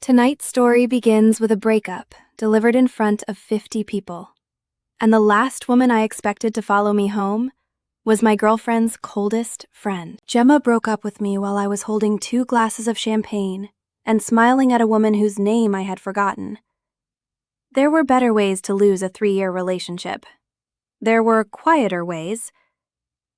Tonight's story begins with a breakup delivered in front of 50 people. And the last woman I expected to follow me home was my girlfriend's coldest friend. Gemma broke up with me while I was holding 2 glasses of champagne and smiling at a woman whose name I had forgotten. There were better ways to lose a 3-year relationship. There were quieter ways.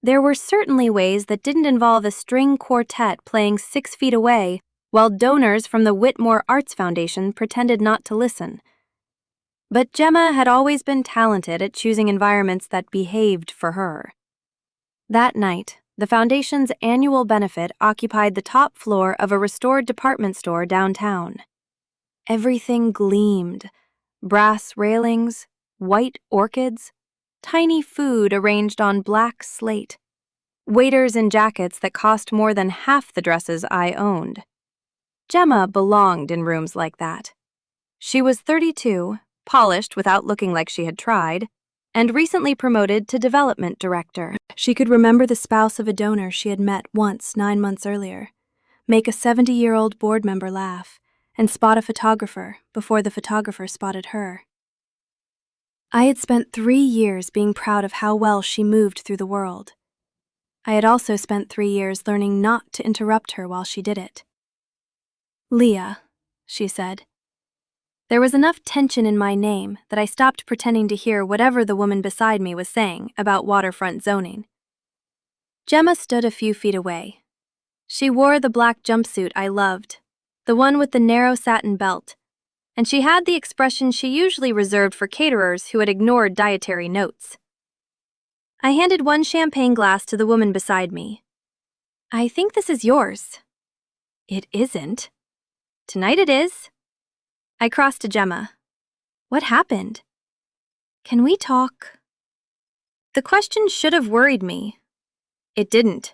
There were certainly ways that didn't involve a string quartet playing 6 feet away while donors from the Whitmore Arts Foundation pretended not to listen. But Gemma had always been talented at choosing environments that behaved for her. That night, the foundation's annual benefit occupied the top floor of a restored department store downtown. Everything gleamed: brass railings, white orchids, tiny food arranged on black slate, waiters in jackets that cost more than half the dresses I owned. Gemma belonged in rooms like that. She was 32, polished without looking like she had tried, and recently promoted to development director. She could remember the spouse of a donor she had met once 9 months earlier, make a 70-year-old board member laugh, and spot a photographer before the photographer spotted her. I had spent 3 years being proud of how well she moved through the world. I had also spent 3 years learning not to interrupt her while she did it. "Leah," she said. There was enough tension in my name that I stopped pretending to hear whatever the woman beside me was saying about waterfront zoning. Gemma stood a few feet away. She wore the black jumpsuit I loved, the one with the narrow satin belt, and she had the expression she usually reserved for caterers who had ignored dietary notes. I handed one champagne glass to the woman beside me. "I think this is yours." "It isn't." "Tonight it is." I crossed to Gemma. "What happened? Can we talk?" The question should have worried me. It didn't.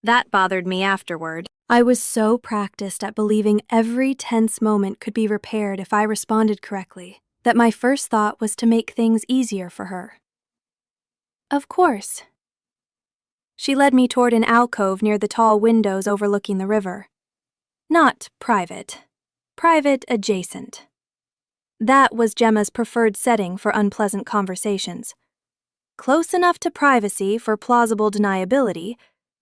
That bothered me afterward. I was so practiced at believing every tense moment could be repaired if I responded correctly that my first thought was to make things easier for her. "Of course." She led me toward an alcove near the tall windows overlooking the river. Not private. Private adjacent. That was Gemma's preferred setting for unpleasant conversations. Close enough to privacy for plausible deniability,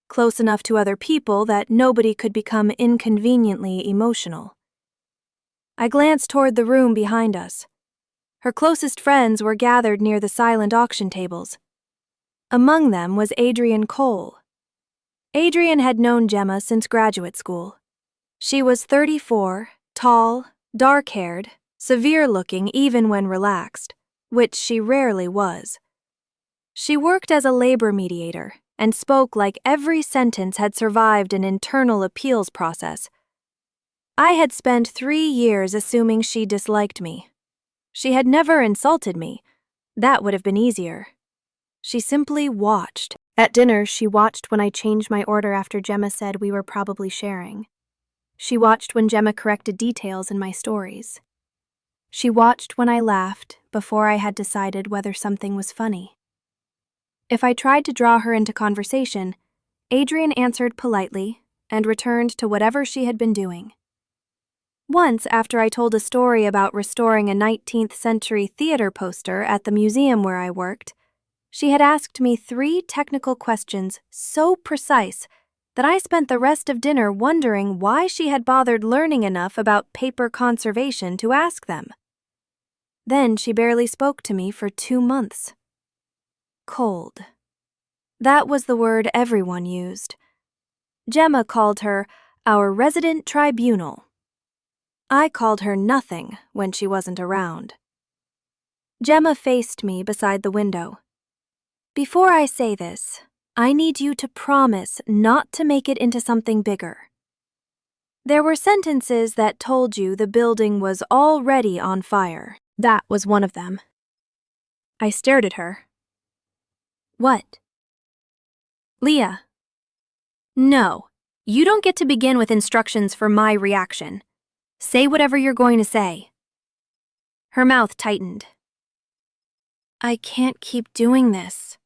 close enough to other people that nobody could become inconveniently emotional. I glanced toward the room behind us. Her closest friends were gathered near the silent auction tables. Among them was Adrienne Cole. Adrienne had known Gemma since graduate school. She was 34, tall, dark-haired, severe-looking even when relaxed, which she rarely was. She worked as a labor mediator and spoke like every sentence had survived an internal appeals process. I had spent 3 years assuming she disliked me. She had never insulted me. That would have been easier. She simply watched. At dinner, she watched when I changed my order after Gemma said we were probably sharing. She watched when Gemma corrected details in my stories. She watched when I laughed before I had decided whether something was funny. If I tried to draw her into conversation, Adrienne answered politely and returned to whatever she had been doing. Once, after I told a story about restoring a 19th-century theater poster at the museum where I worked, she had asked me 3 technical questions so precise that I spent the rest of dinner wondering why she had bothered learning enough about paper conservation to ask them. Then she barely spoke to me for 2 months. Cold. That was the word everyone used. Gemma called her our resident tribunal. I called her nothing when she wasn't around. Gemma faced me beside the window. "Before I say this, I need you to promise not to make it into something bigger." There were sentences that told you the building was already on fire. That was one of them. I stared at her. "What?" "Leah." "No, you don't get to begin with instructions for my reaction. Say whatever you're going to say." Her mouth tightened. "I can't keep doing this."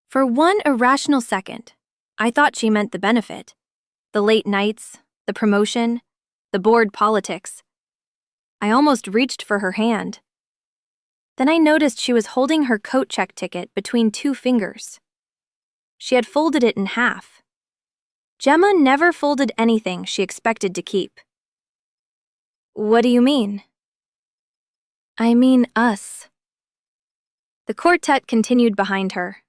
For one irrational second, I thought she meant the benefit. The late nights, the promotion, the board politics. I almost reached for her hand. Then I noticed she was holding her coat check ticket between 2 fingers. She had folded it in half. Gemma never folded anything she expected to keep. What do you mean? I mean us. The quartet continued behind her.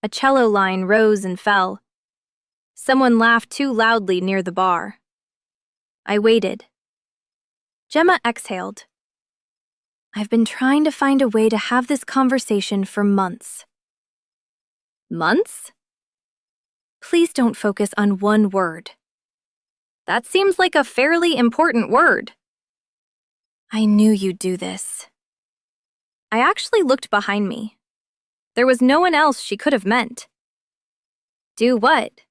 A cello line rose and fell. Someone laughed too loudly near the bar. I waited. Gemma exhaled. I've been trying to find a way to have this conversation for months. Months? Please don't focus on one word. That seems like a fairly important word. I knew you'd do this. I actually looked behind me. There was no one else she could have meant. Do what?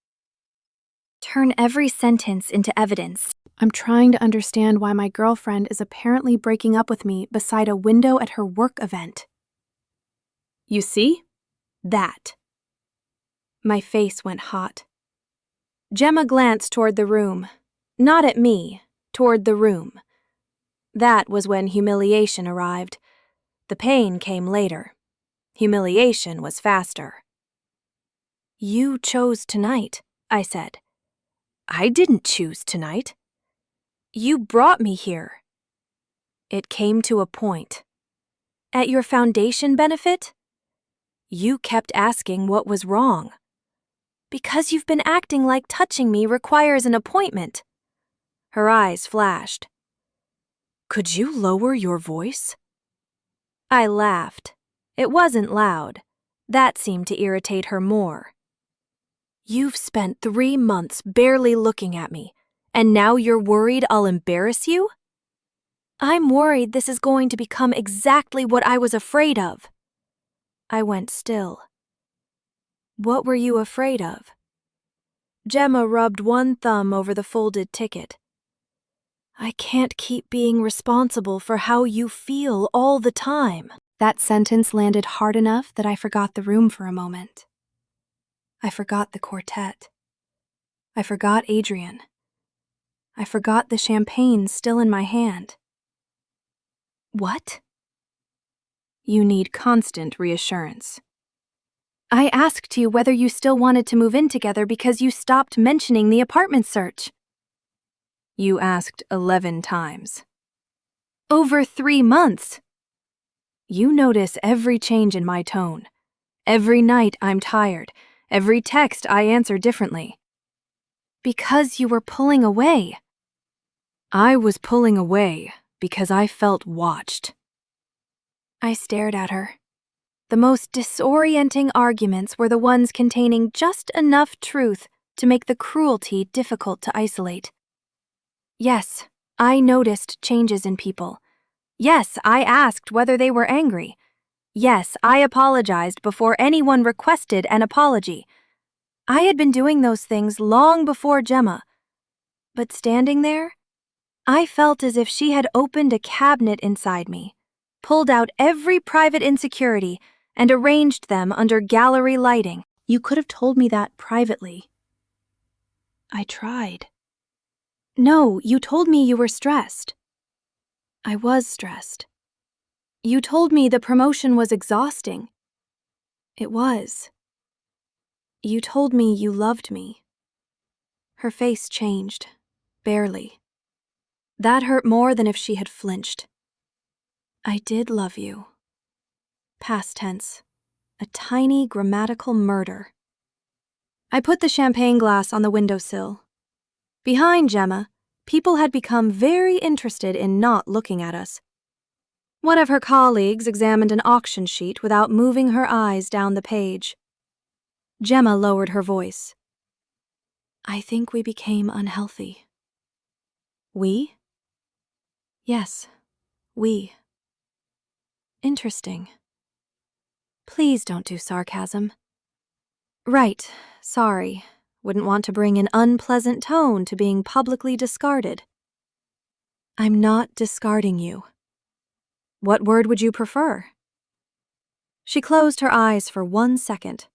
Turn every sentence into evidence. I'm trying to understand why my girlfriend is apparently breaking up with me beside a window at her work event. You see? That. My face went hot. Gemma glanced toward the room. Not at me, toward the room. That was when humiliation arrived. The pain came later. Humiliation was faster. You chose tonight, I said. I didn't choose tonight. You brought me here. It came to a point. At your foundation benefit, you kept asking what was wrong. Because you've been acting like touching me requires an appointment. Her eyes flashed. Could you lower your voice? I laughed. It wasn't loud. That seemed to irritate her more. You've spent 3 months barely looking at me, and now you're worried I'll embarrass you? I'm worried this is going to become exactly what I was afraid of. I went still. What were you afraid of? Gemma rubbed one thumb over the folded ticket. I can't keep being responsible for how you feel all the time. That sentence landed hard enough that I forgot the room for a moment. I forgot the quartet. I forgot Adrienne. I forgot the champagne still in my hand. What? You need constant reassurance. I asked you whether you still wanted to move in together because you stopped mentioning the apartment search. You asked 11 times. Over 3 months. You notice every change in my tone. Every night I'm tired. Every text I answer differently. Because you were pulling away. I was pulling away because I felt watched. I stared at her. The most disorienting arguments were the ones containing just enough truth to make the cruelty difficult to isolate. Yes, I noticed changes in people. Yes, I asked whether they were angry. Yes, I apologized before anyone requested an apology. I had been doing those things long before Gemma. But standing there, I felt as if she had opened a cabinet inside me, pulled out every private insecurity, and arranged them under gallery lighting. You could have told me that privately. I tried. No, you told me you were stressed. I was stressed. You told me the promotion was exhausting. It was. You told me you loved me. Her face changed, barely. That hurt more than if she had flinched. I did love you. Past tense. A tiny grammatical murder. I put the champagne glass on the windowsill. Behind Gemma, people had become very interested in not looking at us. One of her colleagues examined an auction sheet without moving her eyes down the page. Gemma lowered her voice. I think we became unhealthy. We? Yes, we. Interesting. Please don't do sarcasm. Right, sorry. Wouldn't want to bring an unpleasant tone to being publicly discarded. I'm not discarding you. What word would you prefer? She closed her eyes for 1 second.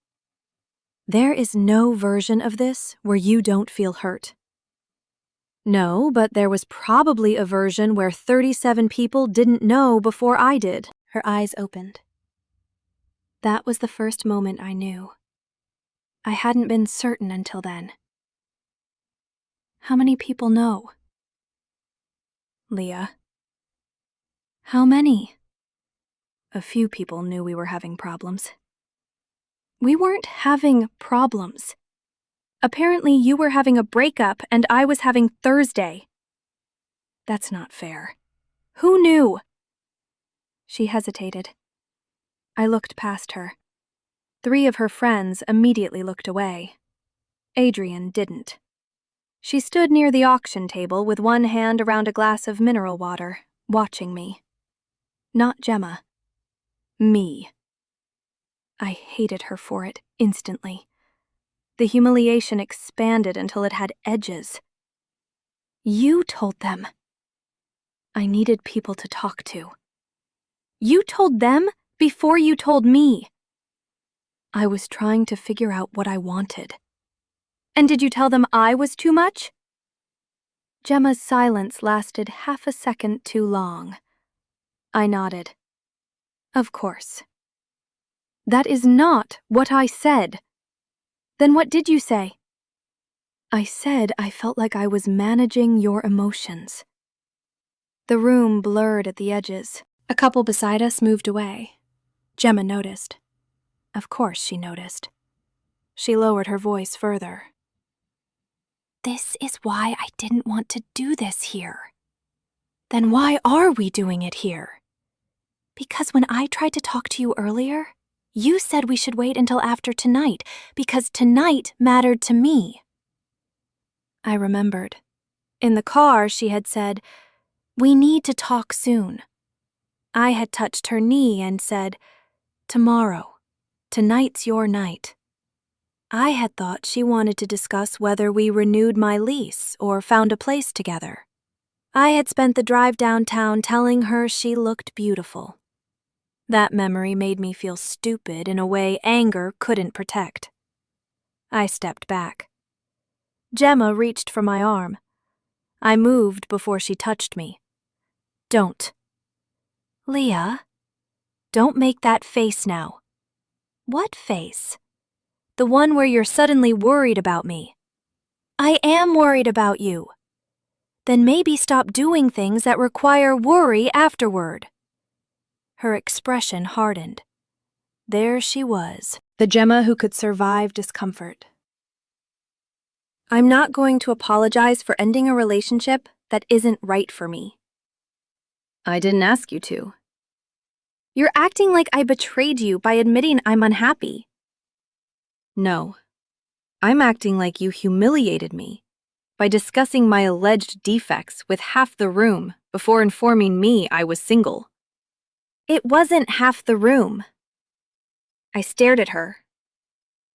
There is no version of this where you don't feel hurt. No, but there was probably a version where 37 people didn't know before I did. Her eyes opened. That was the first moment I knew. I hadn't been certain until then. How many people know? Leah. How many? A few people knew we were having problems. We weren't having problems. Apparently you were having a breakup and I was having Thursday. That's not fair. Who knew? She hesitated. I looked past her. 3 of her friends immediately looked away. Adrienne didn't. She stood near the auction table with one hand around a glass of mineral water, watching me. Not Gemma. Me. I hated her for it instantly. The humiliation expanded until it had edges. You told them. I needed people to talk to. You told them before you told me. I was trying to figure out what I wanted. And did you tell them I was too much? Gemma's silence lasted half a second too long. I nodded. Of course. That is not what I said. Then what did you say? I said I felt like I was managing your emotions. The room blurred at the edges. A couple beside us moved away. Gemma noticed. Of course she noticed. She lowered her voice further. This is why I didn't want to do this here. Then why are we doing it here? Because when I tried to talk to you earlier, you said we should wait until after tonight, because tonight mattered to me. I remembered. In the car, she had said, "We need to talk soon." I had touched her knee and said, "Tomorrow. Tonight's your night." I had thought she wanted to discuss whether we renewed my lease or found a place together. I had spent the drive downtown telling her she looked beautiful. That memory made me feel stupid in a way anger couldn't protect. I stepped back. Gemma reached for my arm. I moved before she touched me. Don't. Leah, don't make that face now. What face? The one where you're suddenly worried about me. I am worried about you. Then maybe stop doing things that require worry afterward. Her expression hardened. There she was, the Gemma who could survive discomfort. I'm not going to apologize for ending a relationship that isn't right for me. I didn't ask you to. You're acting like I betrayed you by admitting I'm unhappy. No, I'm acting like you humiliated me by discussing my alleged defects with half the room before informing me I was single. It wasn't half the room. I stared at her.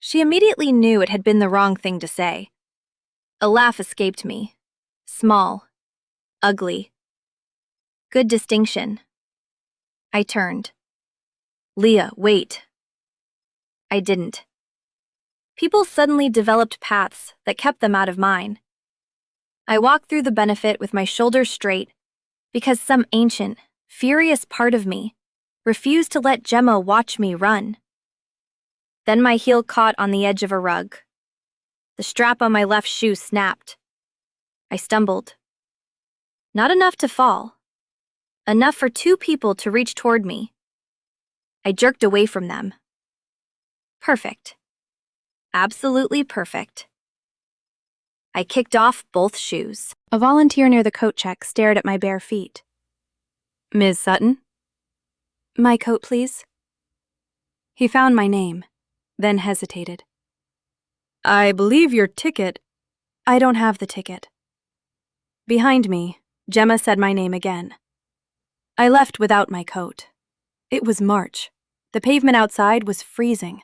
She immediately knew it had been the wrong thing to say. A laugh escaped me. Small. Ugly. Good distinction. I turned. Leah, wait. I didn't. People suddenly developed paths that kept them out of mine. I walked through the benefit with my shoulders straight because some ancient, furious part of me refused to let Gemma watch me run. Then my heel caught on the edge of a rug. The strap on my left shoe snapped. I stumbled. Not enough to fall. Enough for 2 people to reach toward me. I jerked away from them. Perfect. Absolutely perfect. I kicked off both shoes. A volunteer near the coat check stared at my bare feet. Ms. Sutton? My coat, please. He found my name, then hesitated. I believe your ticket. I don't have the ticket. Behind me, Gemma said my name again. I left without my coat. It was March. The pavement outside was freezing.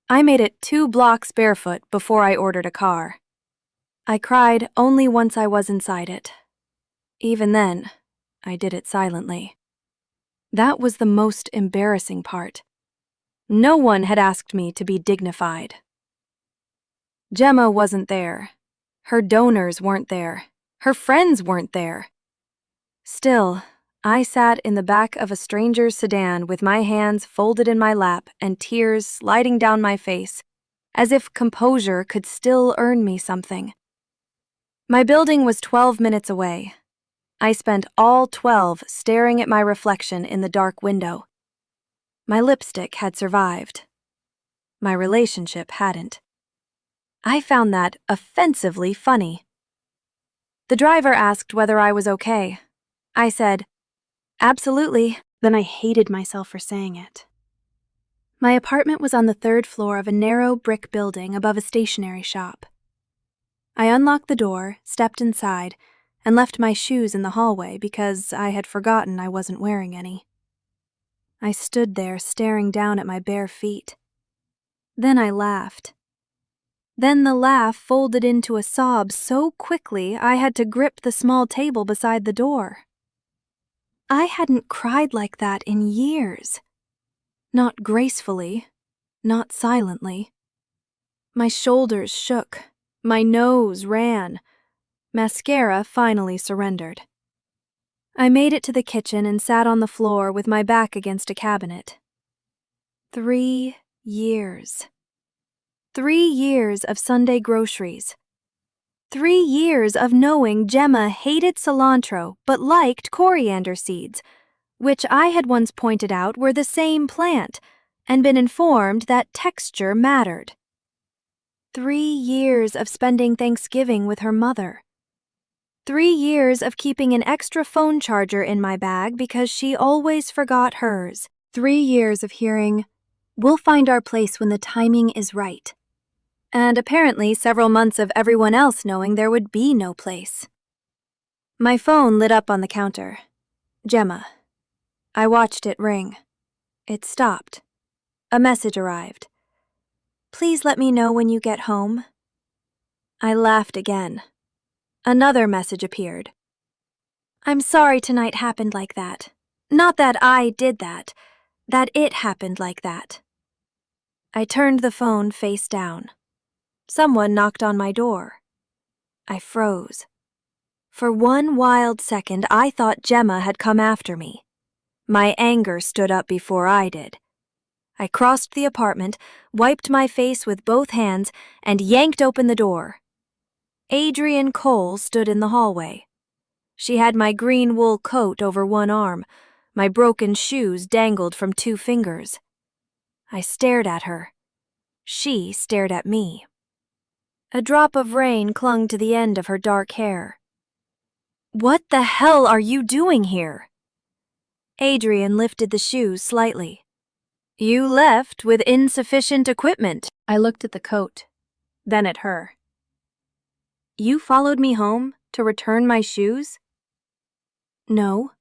I made it 2 blocks barefoot before I ordered a car. I cried only once I was inside it. Even then, I did it silently. That was the most embarrassing part. No one had asked me to be dignified. Gemma wasn't there. Her donors weren't there. Her friends weren't there. Still, I sat in the back of a stranger's sedan with my hands folded in my lap and tears sliding down my face, as if composure could still earn me something. My building was 12 minutes away. I spent all 12 staring at my reflection in the dark window. My lipstick had survived. My relationship hadn't. I found that offensively funny. The driver asked whether I was okay. I said, "Absolutely." Then I hated myself for saying it. My apartment was on the 3rd floor of a narrow brick building above a stationery shop. I unlocked the door, stepped inside, and left my shoes in the hallway because I had forgotten I wasn't wearing any. I stood there staring down at my bare feet. Then I laughed. Then the laugh folded into a sob so quickly I had to grip the small table beside the door. I hadn't cried like that in years. Not gracefully, not silently. My shoulders shook, my nose ran. Mascara finally surrendered. I made it to the kitchen and sat on the floor with my back against a cabinet. 3 years. 3 years of Sunday groceries. 3 years of knowing Gemma hated cilantro but liked coriander seeds, which I had once pointed out were the same plant, and been informed that texture mattered. 3 years of spending Thanksgiving with her mother. 3 years of keeping an extra phone charger in my bag because she always forgot hers. 3 years of hearing, "We'll find our place when the timing is right." And apparently several months of everyone else knowing there would be no place. My phone lit up on the counter. Gemma. I watched it ring. It stopped. A message arrived. "Please let me know when you get home." I laughed again. Another message appeared. "I'm sorry tonight happened like that. Not that I did that it happened like that." I turned the phone face down. Someone knocked on my door. I froze. For one wild second, I thought Gemma had come after me. My anger stood up before I did. I crossed the apartment, wiped my face with both hands, and yanked open the door. Adrienne Cole stood in the hallway. She had my green wool coat over one arm. My broken shoes dangled from 2 fingers. I stared at her. She stared at me. A drop of rain clung to the end of her dark hair. "What the hell are you doing here?" Adrienne lifted the shoes slightly. "You left with insufficient equipment." I looked at the coat, then at her. "You followed me home to return my shoes?" "No."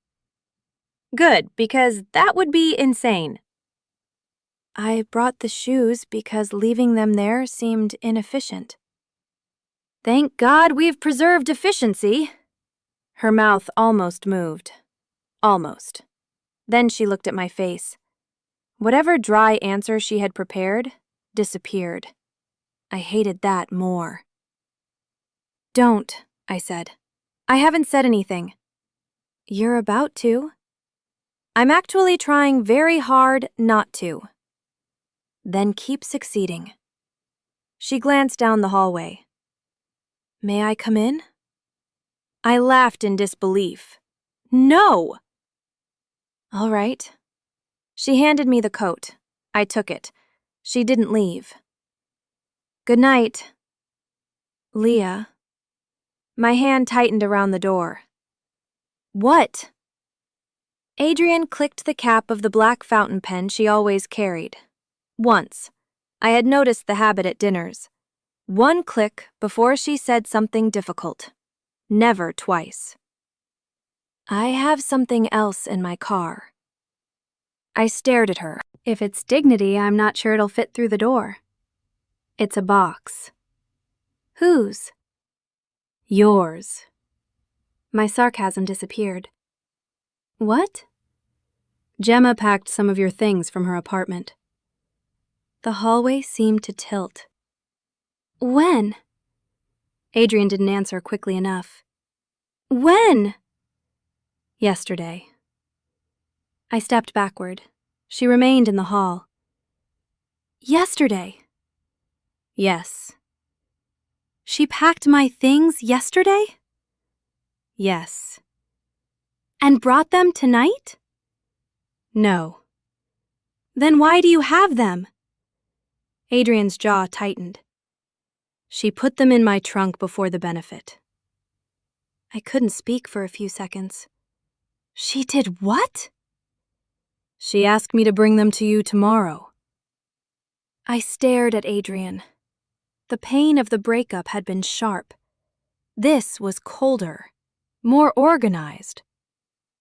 "Good, because that would be insane." "I brought the shoes because leaving them there seemed inefficient." "Thank God we've preserved efficiency." Her mouth almost moved. Almost. Then she looked at my face. Whatever dry answer she had prepared disappeared. I hated that more. "Don't," I said. "I haven't said anything." "You're about to." "I'm actually trying very hard not to." "Then keep succeeding." She glanced down the hallway. "May I come in?" I laughed in disbelief. "No!" "All right." She handed me the coat. I took it. She didn't leave. "Good night." "Leah." My hand tightened around the door. "What?" Adrienne clicked the cap of the black fountain pen she always carried. Once. I had noticed the habit at dinners. One click before she said something difficult. Never twice. "I have something else in my car." I stared at her. If it's dignity, I'm not sure it'll fit through the door. "It's a box." "Whose?" "Yours." My sarcasm disappeared. "What?" "Gemma packed some of your things from her apartment." The hallway seemed to tilt. "When?" Adrienne didn't answer quickly enough. When? Yesterday. I stepped backward. She remained in the hall. Yesterday. Yes. She packed my things yesterday? Yes. And brought them tonight? No. Then why do you have them? Adrienne's jaw tightened. She put them in my trunk before the benefit. I couldn't speak for a few seconds. She did what? She asked me to bring them to you tomorrow. I stared at Adrienne. The pain of the breakup had been sharp. This was colder, more organized.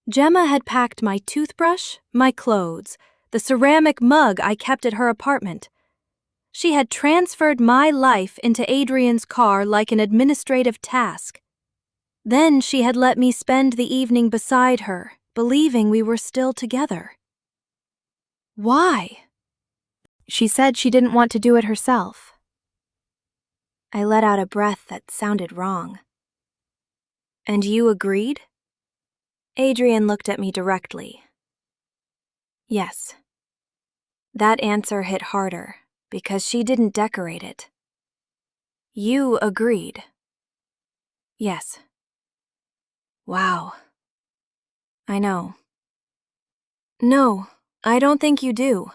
Gemma had packed my toothbrush, my clothes, the ceramic mug I kept at her apartment. She had transferred my life into Adrienne's car like an administrative task. Then she had let me spend the evening beside her, believing we were still together. Why? She said she didn't want to do it herself. I let out a breath that sounded wrong. And you agreed? Adrienne looked at me directly. Yes. That answer hit harder because she didn't decorate it. You agreed. Yes. Wow. I know. No, I don't think you do.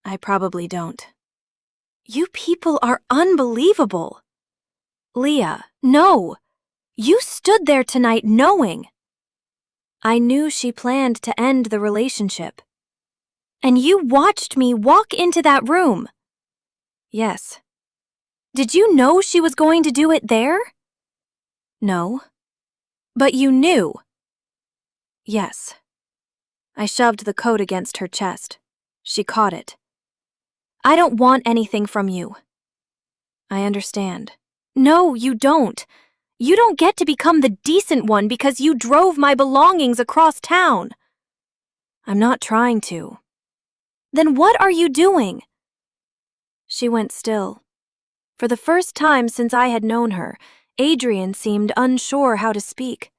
I probably don't. You people are unbelievable. Leah, no. You stood there tonight knowing. I knew she planned to end the relationship. And you watched me walk into that room. Yes. Did you know she was going to do it there? No. But you knew. Yes. I shoved the coat against her chest. She caught it. I don't want anything from you. I understand. No, you don't. You don't get to become the decent one because you drove my belongings across town. I'm not trying to. Then what are you doing? She went still. For the first time since I had known her, Adrienne seemed unsure how to speak.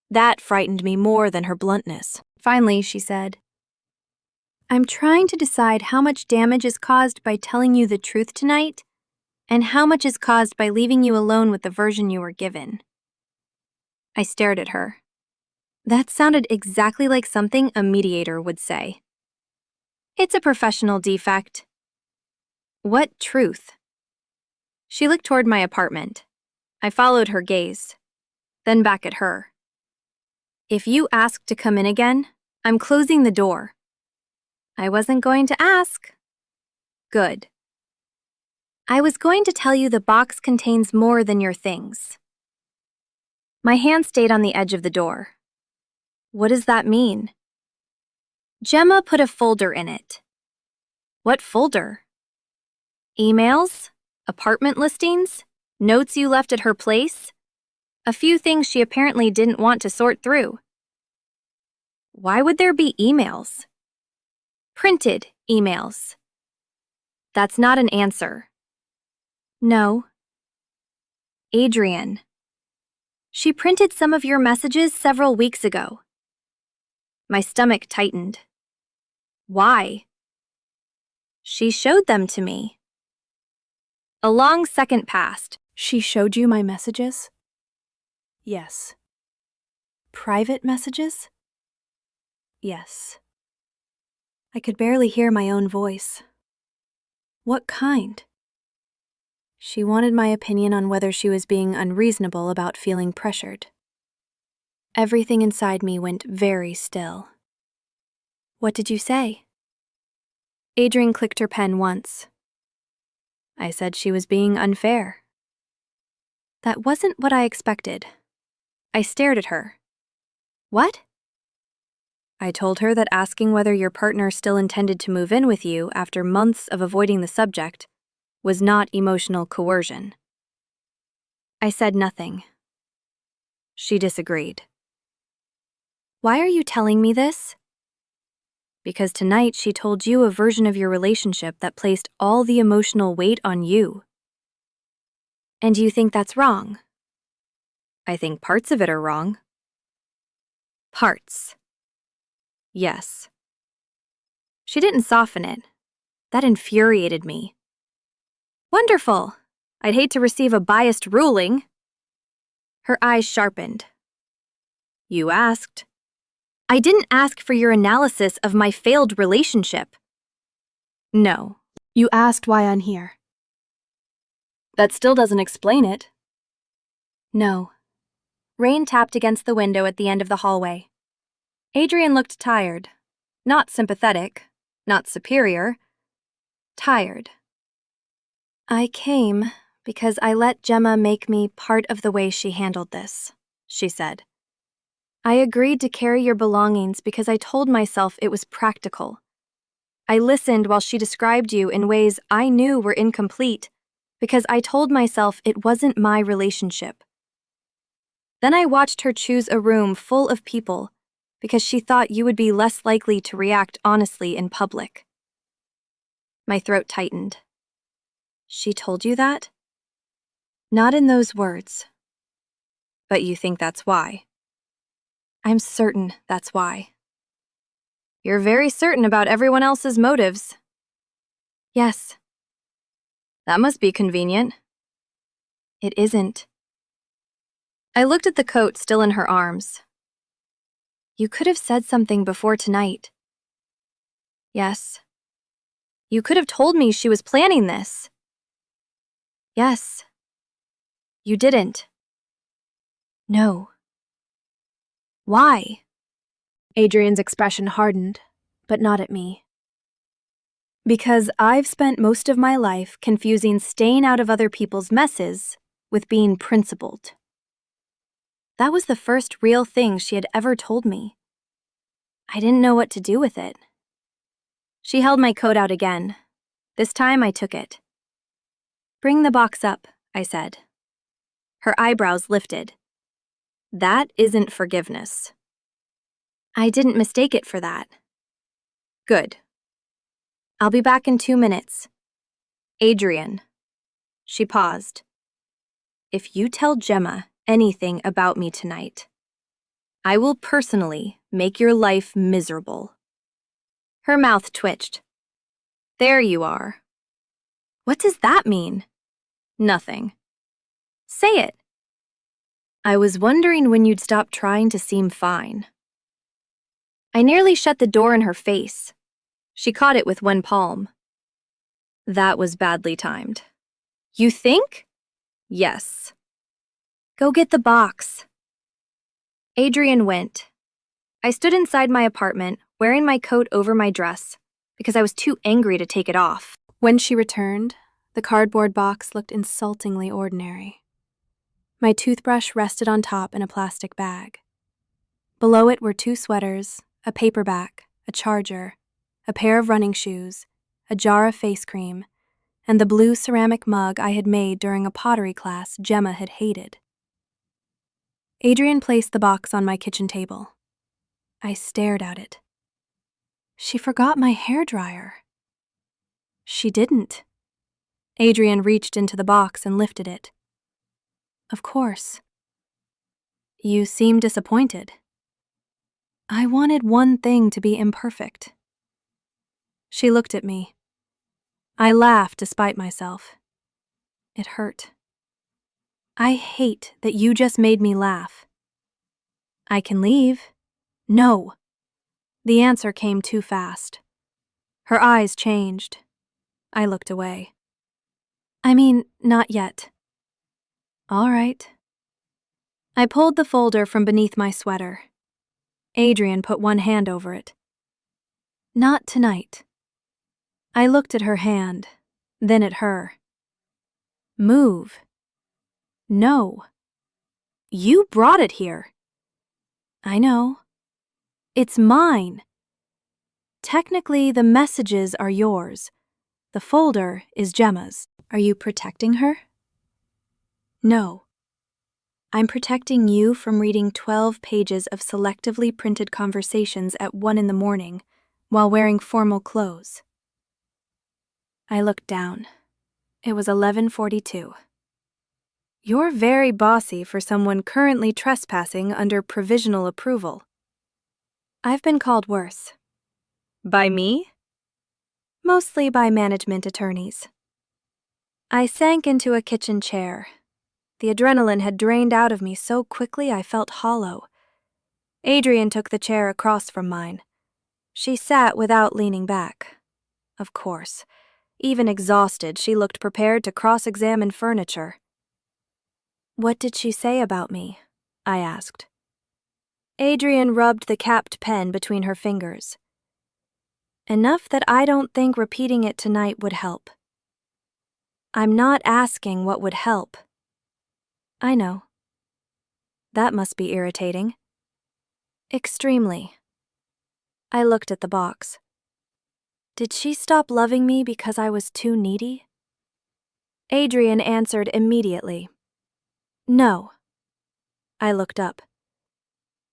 That frightened me more than her bluntness. Finally, she said, I'm trying to decide how much damage is caused by telling you the truth tonight, and how much is caused by leaving you alone with the version you were given. I stared at her. That sounded exactly like something a mediator would say. It's a professional defect. What truth? She looked toward my apartment. I followed her gaze, then back at her. If you ask to come in again, I'm closing the door. I wasn't going to ask. Good. I was going to tell you the box contains more than your things. My hand stayed on the edge of the door. What does that mean? Gemma put a folder in it. What folder? Emails? Apartment listings? Notes you left at her place? A few things she apparently didn't want to sort through. Why would there be emails? Printed emails. That's not an answer. No. Adrienne. She printed some of your messages several weeks ago. My stomach tightened. Why? She showed them to me. A long second passed. She showed you my messages? Yes. Private messages? Yes. I could barely hear my own voice. What kind? She wanted my opinion on whether she was being unreasonable about feeling pressured. Everything inside me went very still. What did you say? Adrienne clicked her pen once. I said she was being unfair. That wasn't what I expected. I stared at her. What? I told her that asking whether your partner still intended to move in with you after months of avoiding the subject was not emotional coercion. I said nothing. She disagreed. Why are you telling me this? Because tonight she told you a version of your relationship that placed all the emotional weight on you. And you think that's wrong? I think parts of it are wrong. Parts. Yes. She didn't soften it. That infuriated me. Wonderful. I'd hate to receive a biased ruling. Her eyes sharpened. You asked. I didn't ask for your analysis of my failed relationship. No. You asked why I'm here. That still doesn't explain it. No. Rain tapped against the window at the end of the hallway. Adrienne looked tired. Not sympathetic. Not superior. Tired. I came because I let Gemma make me part of the way she handled this, she said. I agreed to carry your belongings because I told myself it was practical. I listened while she described you in ways I knew were incomplete because I told myself it wasn't my relationship. Then I watched her choose a room full of people because she thought you would be less likely to react honestly in public. My throat tightened. She told you that? Not in those words. But you think that's why? I'm certain that's why. You're very certain about everyone else's motives. Yes. That must be convenient. It isn't. I looked at the coat still in her arms. You could have said something before tonight. Yes. You could have told me she was planning this. Yes. You didn't. No. Why? Adrienne's expression hardened, but not at me. Because I've spent most of my life confusing staying out of other people's messes with being principled. That was the first real thing she had ever told me. I didn't know what to do with it. She held my coat out again. This time I took it. Bring the box up, I said. Her eyebrows lifted. That isn't forgiveness. I didn't mistake it for that. Good. I'll be back in 2 minutes. Adrienne. She paused. If you tell Gemma anything about me tonight, I will personally make your life miserable. Her mouth twitched. There you are. What does that mean? Nothing. Say it. I was wondering when you'd stop trying to seem fine. I nearly shut the door in her face. She caught it with one palm. That was badly timed. You think? Yes. Go get the box. Adrienne went. I stood inside my apartment, wearing my coat over my dress, because I was too angry to take it off. When she returned, the cardboard box looked insultingly ordinary. My toothbrush rested on top in a plastic bag. Below it were 2 sweaters, a paperback, a charger, a pair of running shoes, a jar of face cream, and the blue ceramic mug I had made during a pottery class Gemma had hated. Adrienne placed the box on my kitchen table. I stared at it. She forgot my hairdryer. She didn't. Adrienne reached into the box and lifted it. Of course. You seem disappointed. I wanted one thing to be imperfect. She looked at me. I laughed despite myself. It hurt. I hate that you just made me laugh. I can leave. No. The answer came too fast. Her eyes changed. I looked away. I mean, not yet. All right. I pulled the folder from beneath my sweater. Adrienne put one hand over it. Not tonight. I looked at her hand, then at her. Move. No. You brought it here. I know. It's mine. Technically, the messages are yours. The folder is Gemma's. Are you protecting her? No. I'm protecting you from reading 12 pages of selectively printed conversations at 1 in the morning while wearing formal clothes. I looked down. It was 11:42. You're very bossy for someone currently trespassing under provisional approval. I've been called worse. By me? Mostly by management attorneys. I sank into a kitchen chair. The adrenaline had drained out of me so quickly I felt hollow. Adrienne took the chair across from mine. She sat without leaning back. Of course. Even exhausted, she looked prepared to cross-examine furniture. What did she say about me? I asked. Adrienne rubbed the capped pen between her fingers. Enough that I don't think repeating it tonight would help. I'm not asking what would help. I know. That must be irritating. Extremely. I looked at the box. Did she stop loving me because I was too needy? Adrienne answered immediately. No. I looked up.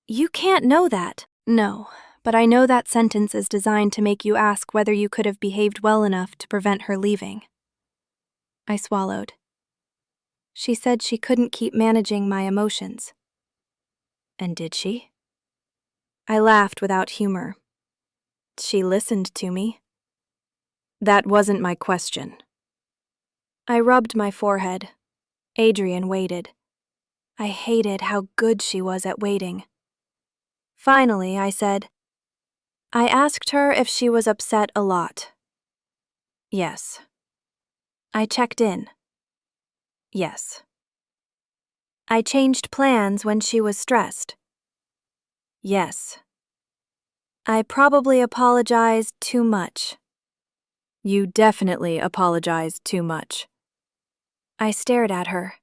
You can't know that. No, but I know that sentence is designed to make you ask whether you could have behaved well enough to prevent her leaving. I swallowed. She said she couldn't keep managing my emotions. And did she? I laughed without humor. She listened to me. That wasn't my question. I rubbed my forehead. Adrienne waited. I hated how good she was at waiting. Finally, I said, I asked her if she was upset a lot. Yes. I checked in. Yes. I changed plans when she was stressed. Yes. I probably apologized too much. You definitely apologized too much. I stared at her.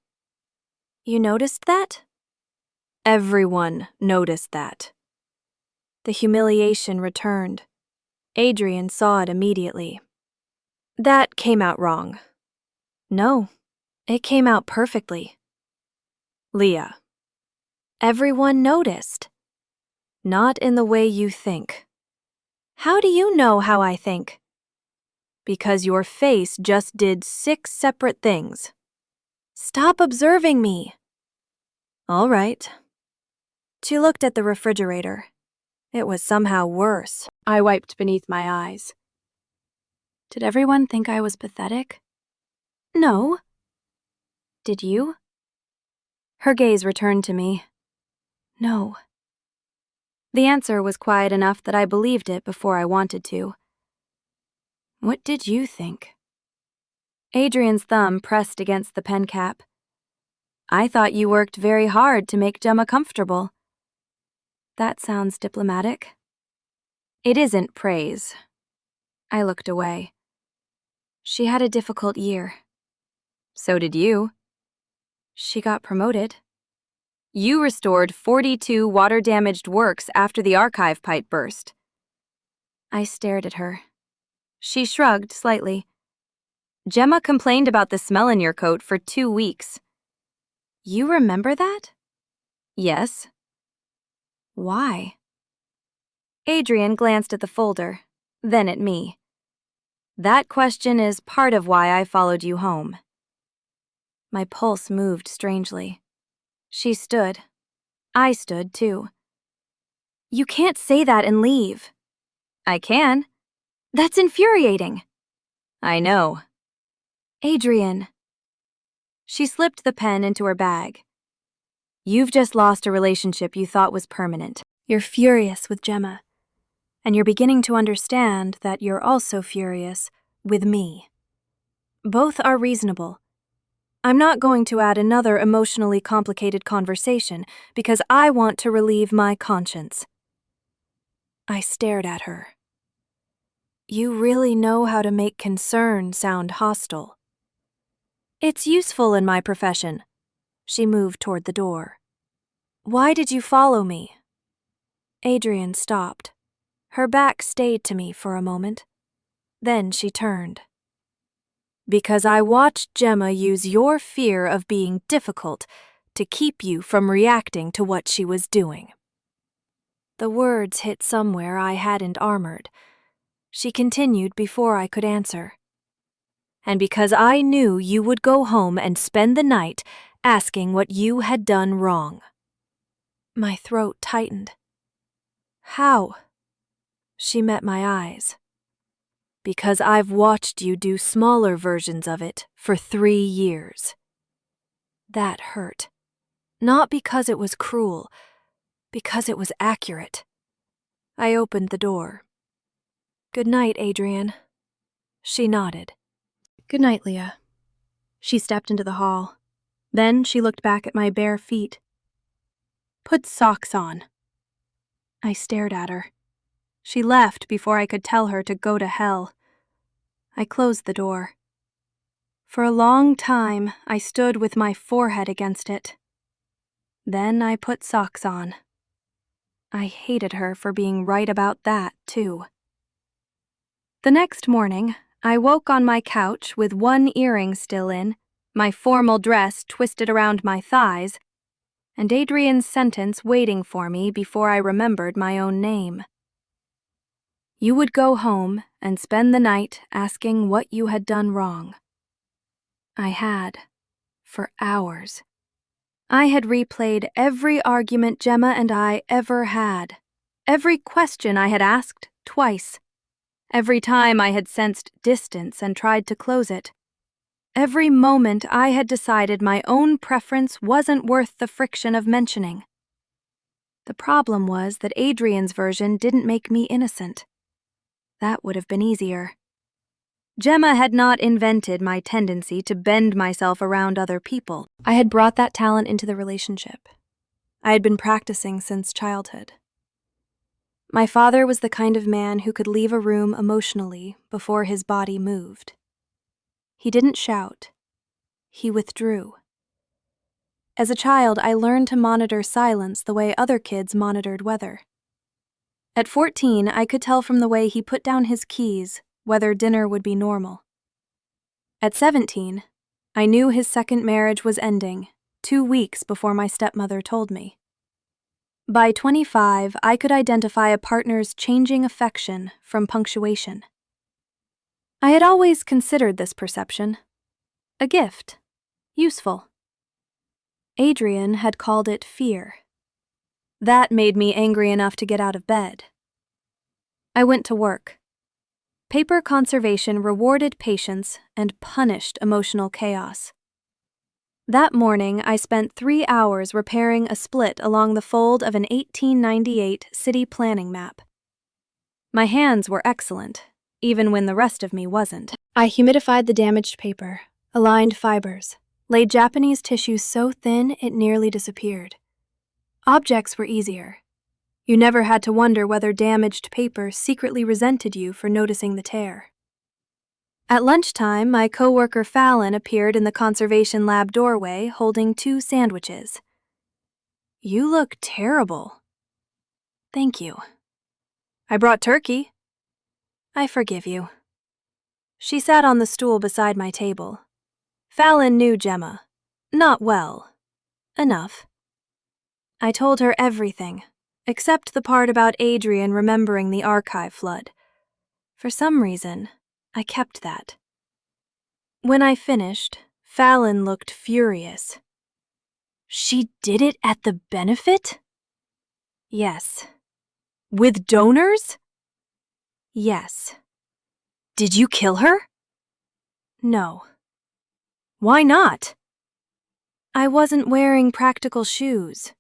You noticed that? Everyone noticed that. The humiliation returned. Adrienne saw it immediately. That came out wrong. No, it came out perfectly. Leah. Everyone noticed. Not in the way you think. How do you know how I think? Because your face just did 6 separate things. Stop observing me. All right. She looked at the refrigerator. It was somehow worse. I wiped beneath my eyes. Did everyone think I was pathetic? No. Did you? Her gaze returned to me. No. The answer was quiet enough that I believed it before I wanted to. What did you think? Adrienne's thumb pressed against the pen cap. I thought you worked very hard to make Gemma comfortable. That sounds diplomatic. It isn't praise. I looked away. She had a difficult year. So did you. She got promoted. You restored 42 water-damaged works after the archive pipe burst. I stared at her. She shrugged slightly. Gemma complained about the smell in your coat for 2 weeks. You remember that? Yes. Why? Adrienne glanced at the folder, then at me. That question is part of why I followed you home. My pulse moved strangely. She stood. I stood, too. You can't say that and leave. I can. That's infuriating. I know. Adrienne. She slipped the pen into her bag. You've just lost a relationship you thought was permanent. You're furious with Gemma. And you're beginning to understand that you're also furious with me. Both are reasonable. I'm not going to add another emotionally complicated conversation because I want to relieve my conscience. I stared at her. You really know how to make concern sound hostile. It's useful in my profession. She moved toward the door. Why did you follow me? Adrienne stopped. Her back stayed to me for a moment. Then she turned. Because I watched Gemma use your fear of being difficult to keep you from reacting to what she was doing. The words hit somewhere I hadn't armored. She continued before I could answer. And because I knew you would go home and spend the night asking what you had done wrong. My throat tightened. How? She met my eyes. Because I've watched you do smaller versions of it for 3 years. That hurt. Not because it was cruel, because it was accurate. I opened the door. Good night, Adrienne. She nodded. Good night, Leah. She stepped into the hall. Then she looked back at my bare feet. Put socks on. I stared at her. She left before I could tell her to go to hell. I closed the door. For a long time, I stood with my forehead against it. Then I put socks on. I hated her for being right about that, too. The next morning, I woke on my couch with one earring still in, my formal dress twisted around my thighs, and Adrienne's sentence waiting for me before I remembered my own name. You would go home and spend the night asking what you had done wrong. I had, for hours. I had replayed every argument Gemma and I ever had, every question I had asked twice, every time I had sensed distance and tried to close it, every moment I had decided my own preference wasn't worth the friction of mentioning. The problem was that Adrienne's version didn't make me innocent. That would have been easier. Gemma had not invented my tendency to bend myself around other people. I had brought that talent into the relationship. I had been practicing since childhood. My father was the kind of man who could leave a room emotionally before his body moved. He didn't shout. He withdrew. As a child, I learned to monitor silence the way other kids monitored weather. At 14, I could tell from the way he put down his keys whether dinner would be normal. At 17, I knew his second marriage was ending 2 weeks before my stepmother told me. By 25, I could identify a partner's changing affection from punctuation. I had always considered this perception a gift, useful. Adrienne had called it fear. That made me angry enough to get out of bed. I went to work. Paper conservation rewarded patience and punished emotional chaos. That morning, I spent 3 hours repairing a split along the fold of an 1898 city planning map. My hands were excellent, even when the rest of me wasn't. I humidified the damaged paper, aligned fibers, laid Japanese tissue so thin it nearly disappeared. Objects were easier. You never had to wonder whether damaged paper secretly resented you for noticing the tear. At lunchtime, my coworker Fallon appeared in the conservation lab doorway holding 2 sandwiches. You look terrible. Thank you. I brought turkey. I forgive you. She sat on the stool beside my table. Fallon knew Gemma. Not well. Enough. I told her everything, except the part about Adrienne remembering the archive flood. For some reason, I kept that. When I finished, Fallon looked furious. She did it at the benefit? Yes. With donors? Yes. Did you kill her? No. Why not? I wasn't wearing practical shoes.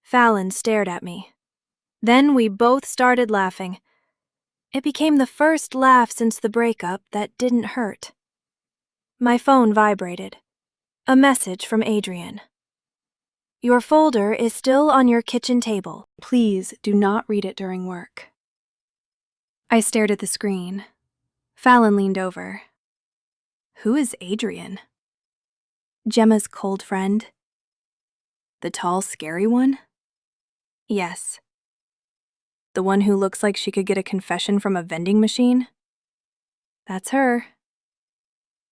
Fallon stared at me. Then we both started laughing. It became the first laugh since the breakup that didn't hurt. My phone vibrated. A message from Adrienne. Your folder is still on your kitchen table. Please do not read it during work. I stared at the screen. Fallon leaned over. Who is Adrienne? Gemma's cold friend. The tall, scary one? Yes. The one who looks like she could get a confession from a vending machine? That's her.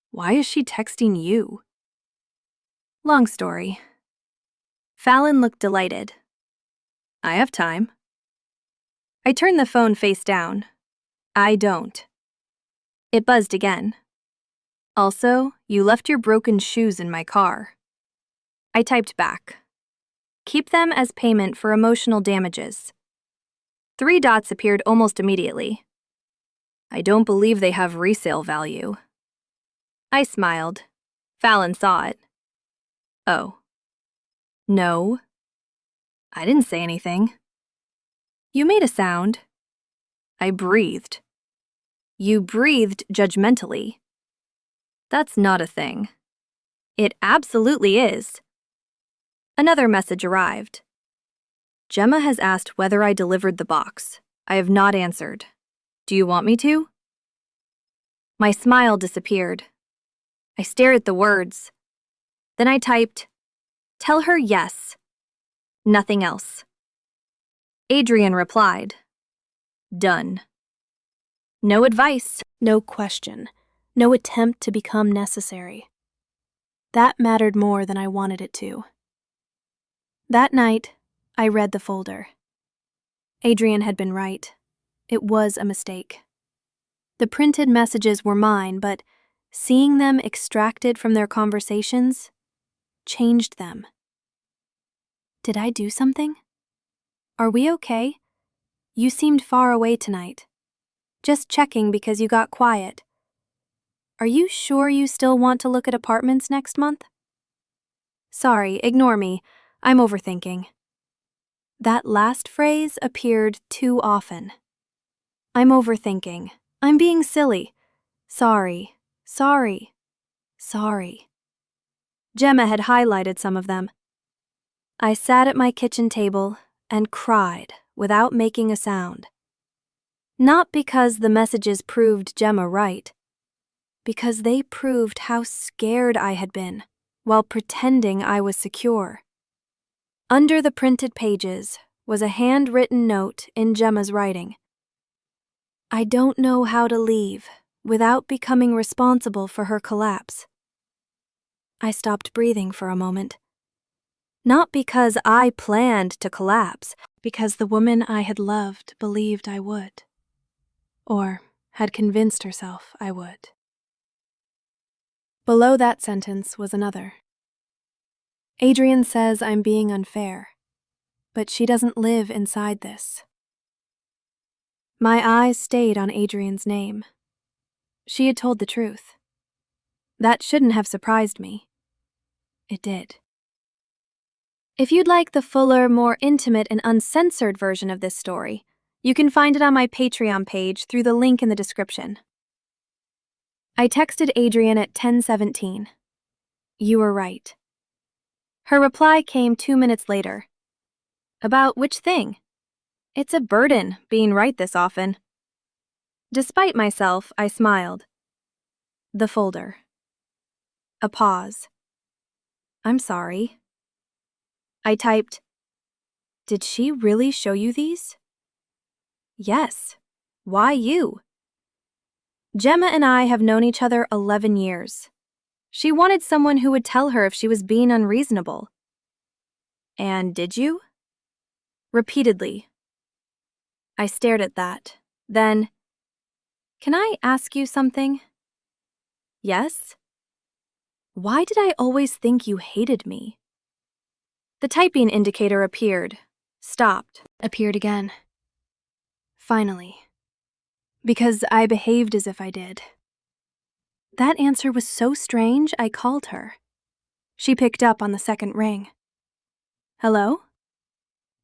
Why is she texting you? Long story. Fallon looked delighted. I have time. I turned the phone face down. I don't. It buzzed again. Also, you left your broken shoes in my car. I typed back. Keep them as payment for emotional damages. 3 dots appeared almost immediately. I don't believe they have resale value. I smiled. Fallon saw it. Oh. No. I didn't say anything. You made a sound. I breathed. You breathed judgmentally. That's not a thing. It absolutely is. Another message arrived. Gemma has asked whether I delivered the box. I have not answered. Do you want me to? My smile disappeared. I stared at the words. Then I typed, "Tell her yes." Nothing else. Adrienne replied, "Done." No advice. No question. No attempt to become necessary. That mattered more than I wanted it to. That night, I read the folder. Adrienne had been right. It was a mistake. The printed messages were mine, but seeing them extracted from their conversations changed them. Did I do something? Are we okay? You seemed far away tonight. Just checking because you got quiet. Are you sure you still want to look at apartments next month? Sorry, ignore me. I'm overthinking. That last phrase appeared too often. I'm overthinking. I'm being silly. Sorry. Gemma had highlighted some of them. I sat at my kitchen table and cried without making a sound. Not because the messages proved Gemma right, because they proved how scared I had been while pretending I was secure. Under the printed pages was a handwritten note in Gemma's writing. I don't know how to leave without becoming responsible for her collapse. I stopped breathing for a moment. Not because I planned to collapse, because the woman I had loved believed I would. Or had convinced herself I would. Below that sentence was another. Adrienne says I'm being unfair, but she doesn't live inside this. My eyes stayed on Adrienne's name. She had told the truth. That shouldn't have surprised me. It did. If you'd like the fuller, more intimate and uncensored version of this story, you can find it on my Patreon page through the link in the description. I texted Adrienne at 10:17. You were right. Her reply came 2 minutes later. About which thing? It's a burden being right this often. Despite myself, I smiled. The folder. A pause. I'm sorry. I typed, did she really show you these? Yes. Why you? Gemma and I have known each other 11 years. She wanted someone who would tell her if she was being unreasonable. And did you? Repeatedly. I stared at that. Then, can I ask you something? Yes? Why did I always think you hated me? The typing indicator appeared, stopped, appeared again. Finally. Because I behaved as if I did. That answer was so strange, I called her. She picked up on the second ring. Hello?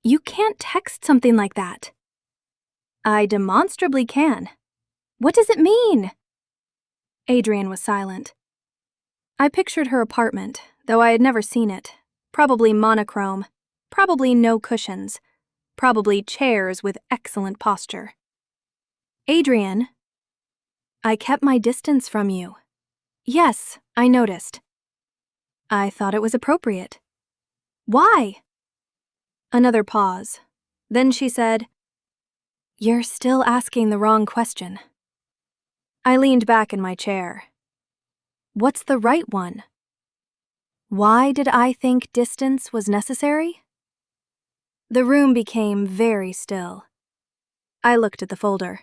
You can't text something like that. I demonstrably can. What does it mean? Adrienne was silent. I pictured her apartment, though I had never seen it. Probably monochrome, probably no cushions, probably chairs with excellent posture. Adrienne, I kept my distance from you. Yes, I noticed. I thought it was appropriate. Why? Another pause. Then she said, You're still asking the wrong question. I leaned back in my chair. What's the right one? Why did I think distance was necessary? The room became very still. I looked at the folder.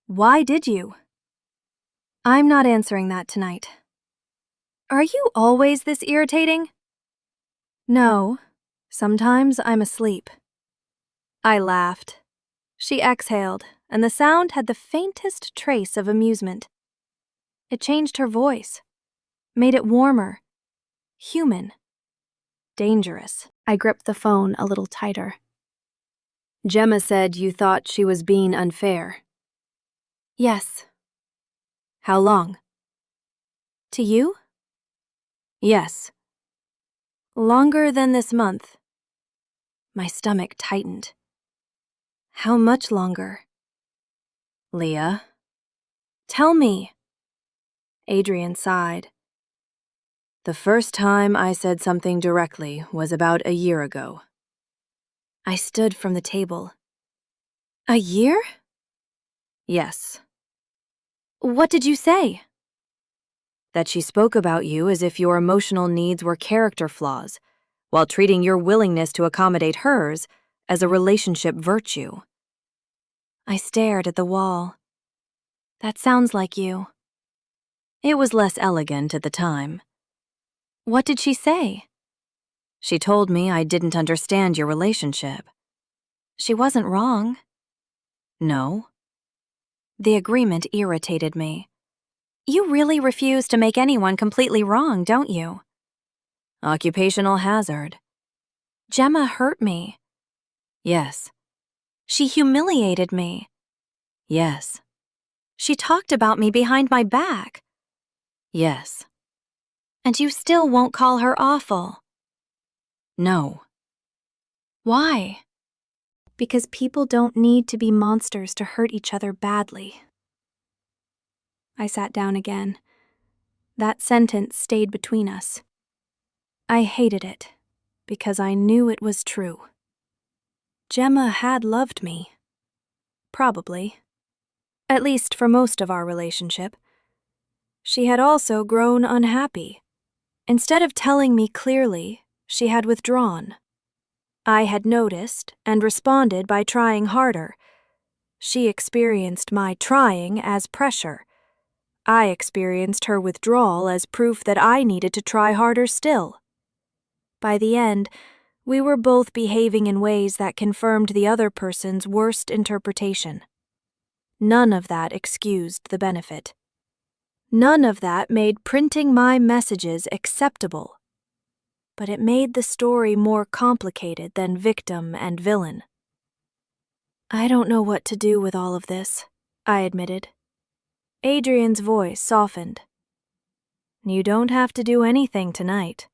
Why did you? I'm not answering that tonight. Are you always this irritating? No, sometimes I'm asleep. I laughed. She exhaled, and the sound had the faintest trace of amusement. It changed her voice, made it warmer, human, dangerous. I gripped the phone a little tighter. Gemma said you thought she was being unfair. Yes. How long? To you? Yes. Longer than this month. My stomach tightened. How much longer? Leah. Tell me. Adrienne sighed. The first time I said something directly was about a year ago. I stood from the table. A year? Yes. What did you say? That she spoke about you as if your emotional needs were character flaws, while treating your willingness to accommodate hers as a relationship virtue. I stared at the wall. That sounds like you. It was less elegant at the time. What did she say? She told me I didn't understand your relationship. She wasn't wrong. No. The agreement irritated me. You really refuse to make anyone completely wrong, don't you? Occupational hazard. Gemma hurt me. Yes. She humiliated me. Yes. She talked about me behind my back. Yes. And you still won't call her awful. No. Why? Because people don't need to be monsters to hurt each other badly. I sat down again. That sentence stayed between us. I hated it, because I knew it was true. Gemma had loved me. Probably. At least for most of our relationship. She had also grown unhappy. Instead of telling me clearly, she had withdrawn. I had noticed and responded by trying harder. She experienced my trying as pressure. I experienced her withdrawal as proof that I needed to try harder still. By the end, we were both behaving in ways that confirmed the other person's worst interpretation. None of that excused the benefit. None of that made printing my messages acceptable. But it made the story more complicated than victim and villain. I don't know what to do with all of this, I admitted. Adrienne's voice softened. You don't have to do anything tonight.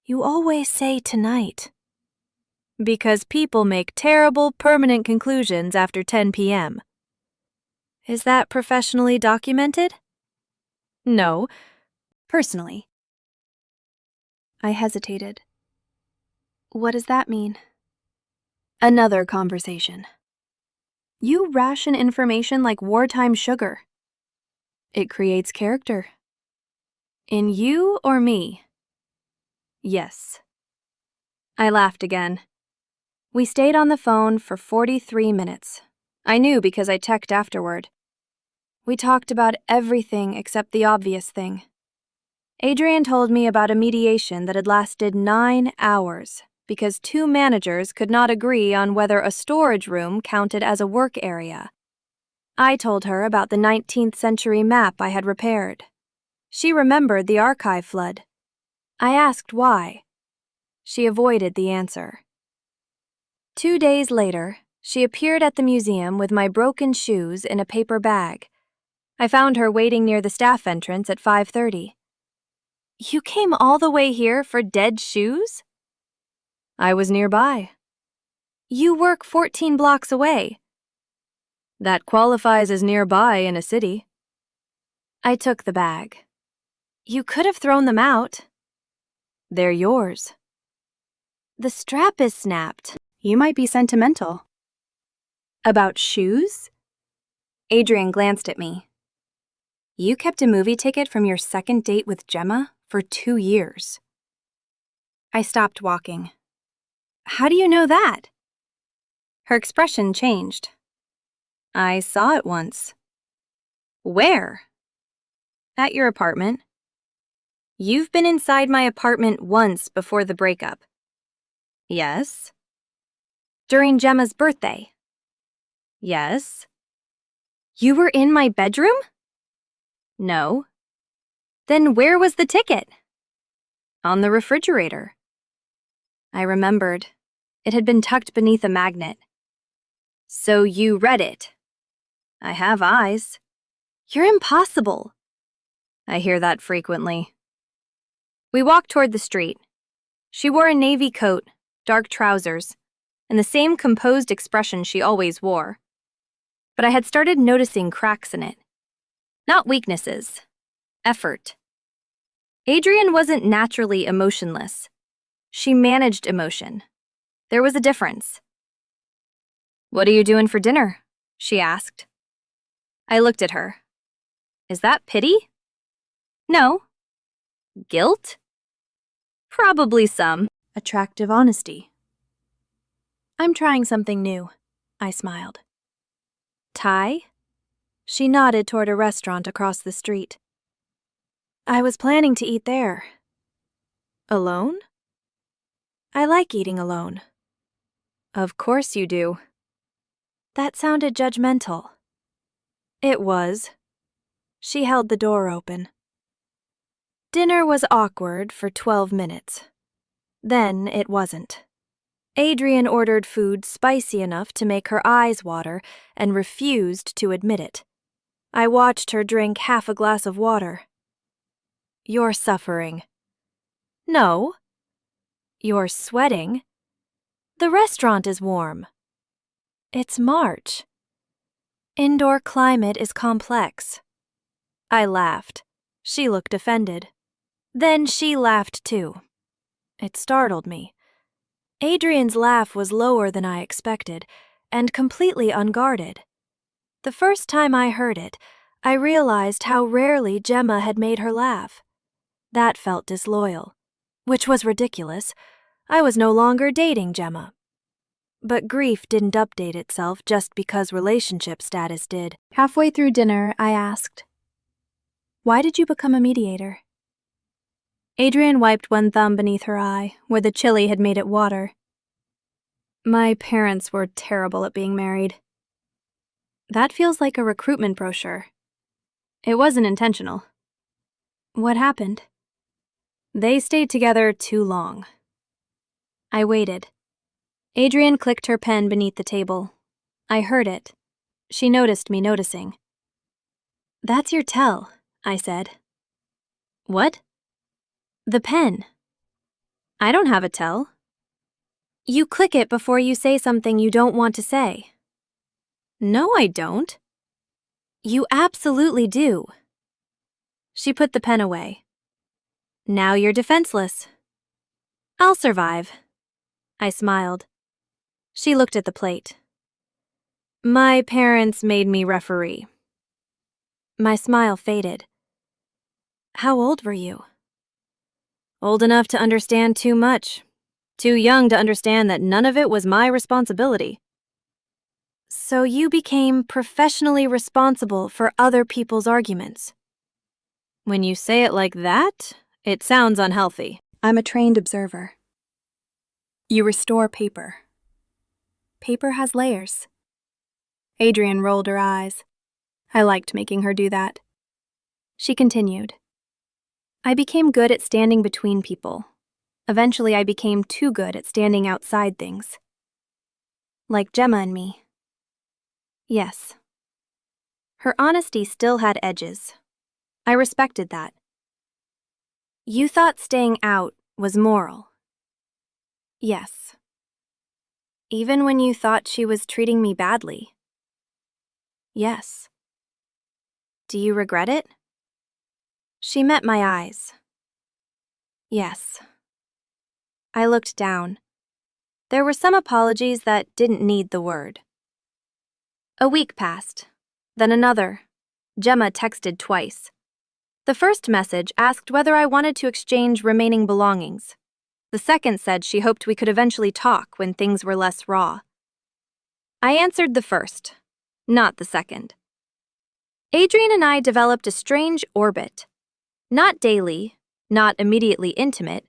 You always say tonight. Because people make terrible, permanent conclusions after 10 p.m. Is that professionally documented? No, personally. I hesitated. What does that mean? Another conversation. You ration information like wartime sugar. It creates character. In you or me? Yes. I laughed again. We stayed on the phone for 43 minutes. I knew because I checked afterward. We talked about everything except the obvious thing. Adrienne told me about a mediation that had lasted 9 hours because 2 managers could not agree on whether a storage room counted as a work area. I told her about the 19th century map I had repaired. She remembered the archive flood. I asked why. She avoided the answer. 2 days later, she appeared at the museum with my broken shoes in a paper bag. I found her waiting near the staff entrance at 5:30. You came all the way here for dead shoes? I was nearby. You work 14 blocks away. That qualifies as nearby in a city. I took the bag. You could have thrown them out. They're yours. The strap is snapped. You might be sentimental. About shoes? Adrienne glanced at me. You kept a movie ticket from your second date with Gemma for 2 years. I stopped walking. How do you know that? Her expression changed. I saw it once. Where? At your apartment. You've been inside my apartment once before the breakup. Yes. During Gemma's birthday. Yes. You were in my bedroom? No. Then where was the ticket? On the refrigerator. I remembered. It had been tucked beneath a magnet. So you read it. I have eyes. You're impossible. I hear that frequently. We walked toward the street. She wore a navy coat, dark trousers, and the same composed expression she always wore. But I had started noticing cracks in it. Not weaknesses. Effort. Adrienne wasn't naturally emotionless. She managed emotion. There was a difference. What are you doing for dinner? She asked. I looked at her. Is that pity? No. Guilt? Probably some. Attractive honesty. I'm trying something new, I smiled. Thai? She nodded toward a restaurant across the street. I was planning to eat there. Alone? I like eating alone. Of course you do. That sounded judgmental. It was. She held the door open. Dinner was awkward for 12 minutes. Then it wasn't. Adrienne ordered food spicy enough to make her eyes water and refused to admit it. I watched her drink half a glass of water. You're suffering. No. You're sweating. The restaurant is warm. It's March. Indoor climate is complex. I laughed. She looked offended. Then she laughed too. It startled me. Adrienne's laugh was lower than I expected, and completely unguarded. The first time I heard it, I realized how rarely Gemma had made her laugh. That felt disloyal, which was ridiculous. I was no longer dating Gemma. But grief didn't update itself just because relationship status did. Halfway through dinner, I asked, "Why did you become a mediator?" Adrienne wiped one thumb beneath her eye, where the chili had made it water. My parents were terrible at being married. That feels like a recruitment brochure. It wasn't intentional. What happened? They stayed together too long. I waited. Adrienne clicked her pen beneath the table. I heard it. She noticed me noticing. That's your tell, I said. What? The pen. I don't have a tell. You click it before you say something you don't want to say. No, I don't. You absolutely do. She put the pen away. Now you're defenseless. I'll survive. I smiled. She looked at the plate. My parents made me referee. My smile faded. How old were you? Old enough to understand too much. Too young to understand that none of it was my responsibility. So you became professionally responsible for other people's arguments. When you say it like that, it sounds unhealthy. I'm a trained observer. You restore paper. Paper has layers. Adrienne rolled her eyes. I liked making her do that. She continued. I became good at standing between people. Eventually, I became too good at standing outside things. Like Gemma and me. Yes. Her honesty still had edges. I respected that. You thought staying out was moral. Yes. Even when you thought she was treating me badly. Yes. Do you regret it? She met my eyes. Yes. I looked down. There were some apologies that didn't need the word. A week passed, then another. Gemma texted twice. The first message asked whether I wanted to exchange remaining belongings. The second said she hoped we could eventually talk when things were less raw. I answered the first, not the second. Adrienne and I developed a strange orbit. Not daily, not immediately intimate.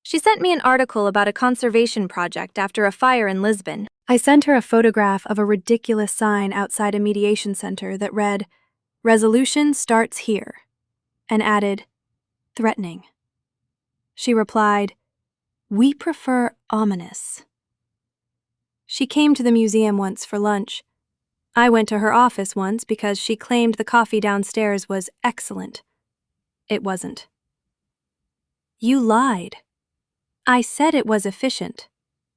She sent me an article about a conservation project after a fire in Lisbon. I sent her a photograph of a ridiculous sign outside a mediation center that read, "Resolution starts here," and added, "threatening." She replied, "We prefer ominous." She came to the museum once for lunch. I went to her office once because she claimed the coffee downstairs was excellent. It wasn't. You lied. I said it was efficient.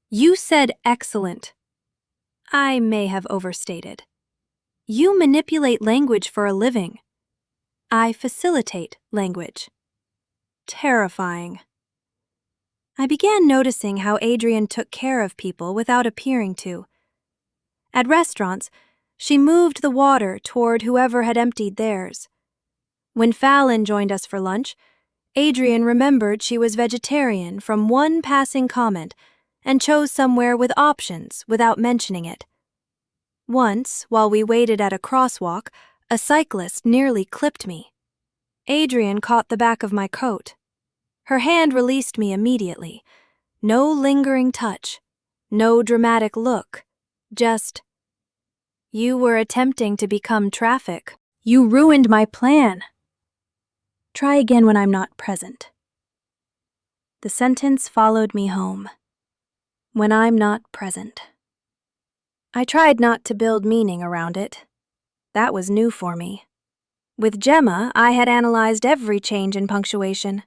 You said excellent. I may have overstated. You manipulate language for a living. I facilitate language. Terrifying. I began noticing how Adrienne took care of people without appearing to. At restaurants, she moved the water toward whoever had emptied theirs. When Fallon joined us for lunch, Adrienne remembered she was vegetarian from one passing comment and chose somewhere with options without mentioning it. Once, while we waited at a crosswalk, a cyclist nearly clipped me. Adrienne caught the back of my coat. Her hand released me immediately. No lingering touch, no dramatic look, just, "You were attempting to become traffic. You ruined my plan. Try again when I'm not present." The sentence followed me home. When I'm not present. I tried not to build meaning around it. That was new for me. With Gemma, I had analyzed every change in punctuation.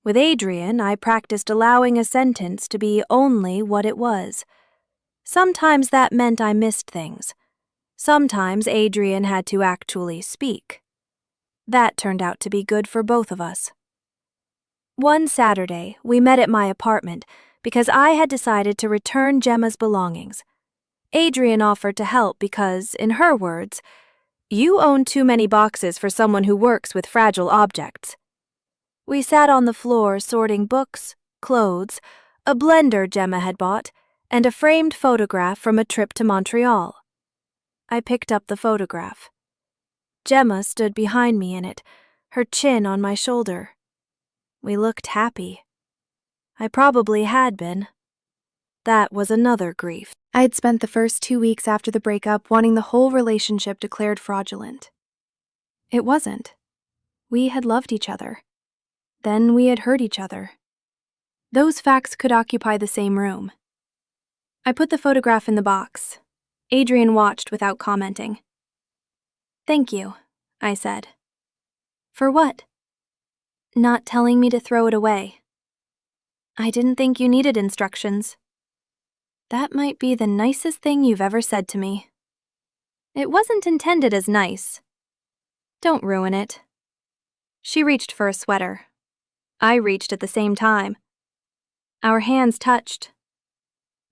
With Adrienne, I practiced allowing a sentence to be only what it was. Sometimes that meant I missed things. Sometimes Adrienne had to actually speak. That turned out to be good for both of us. One Saturday, we met at my apartment because I had decided to return Gemma's belongings. Adrienne offered to help because, in her words, "You own too many boxes for someone who works with fragile objects." We sat on the floor sorting books, clothes, a blender Gemma had bought, and a framed photograph from a trip to Montreal. I picked up the photograph. Gemma stood behind me in it, her chin on my shoulder. We looked happy. I probably had been. That was another grief. I had spent the first 2 weeks after the breakup wanting the whole relationship declared fraudulent. It wasn't. We had loved each other. Then we had hurt each other. Those facts could occupy the same room. I put the photograph in the box. Adrienne watched without commenting. "Thank you," I said. "For what?" "Not telling me to throw it away." "I didn't think you needed instructions." "That might be the nicest thing you've ever said to me." "It wasn't intended as nice." "Don't ruin it." She reached for a sweater. I reached at the same time. Our hands touched.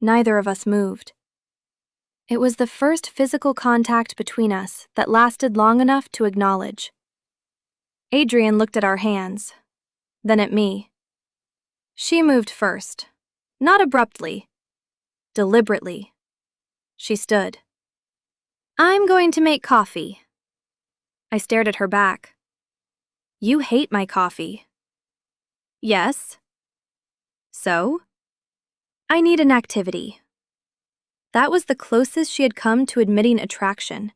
Neither of us moved. It was the first physical contact between us that lasted long enough to acknowledge. Adrienne looked at our hands, then at me. She moved first, not abruptly, deliberately. She stood. "I'm going to make coffee." I stared at her back. "You hate my coffee." "Yes." "So?" "I need an activity." That was the closest she had come to admitting attraction.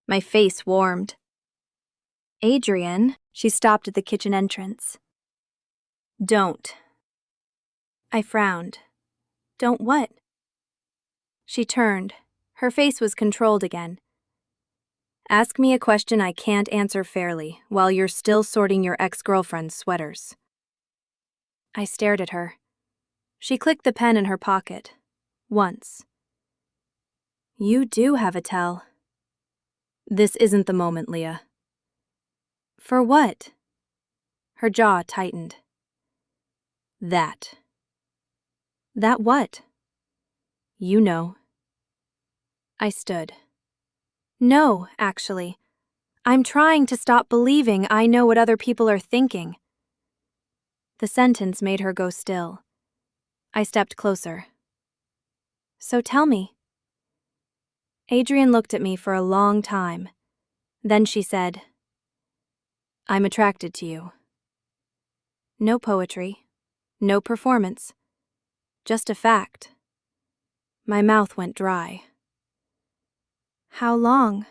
My face warmed. "Adrienne," she stopped at the kitchen entrance. "Don't." I frowned. "Don't what?" She turned. Her face was controlled again. "Ask me a question I can't answer fairly while you're still sorting your ex-girlfriend's sweaters." I stared at her. She clicked the pen in her pocket. Once. "You do have a tell." "This isn't the moment, Leah." "For what?" Her jaw tightened. "That." "That what?" "You know." I stood. "No, actually. I'm trying to stop believing I know what other people are thinking." The sentence made her go still. I stepped closer. "So tell me." Adrienne looked at me for a long time. Then she said, "I'm attracted to you." No poetry. No performance. Just a fact. My mouth went dry. How long?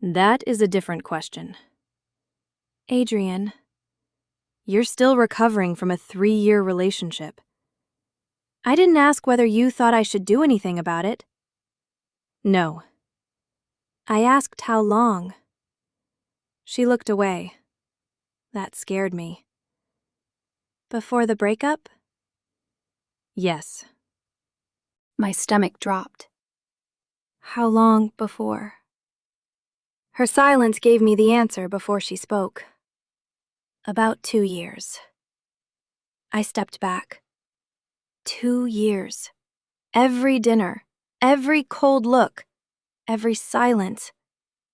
That is a different question. Adrienne, you're still recovering from a 3-year relationship. I didn't ask whether you thought I should do anything about it. No. I asked how long. She looked away. That scared me. Before the breakup? Yes. My stomach dropped. How long before? Her silence gave me the answer before she spoke. About 2 years. I stepped back. 2 years. Every dinner, every cold look, every silence,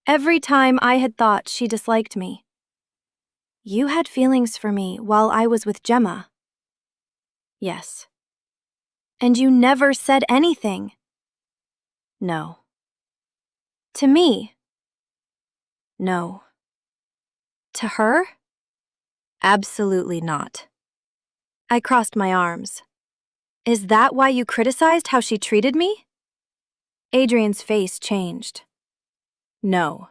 every time I had thought she disliked me. You had feelings for me while I was with Gemma. Yes. And you never said anything. No. To me? No. To her? Absolutely not. I crossed my arms. Is that why you criticized how she treated me? Adrienne's face changed. No.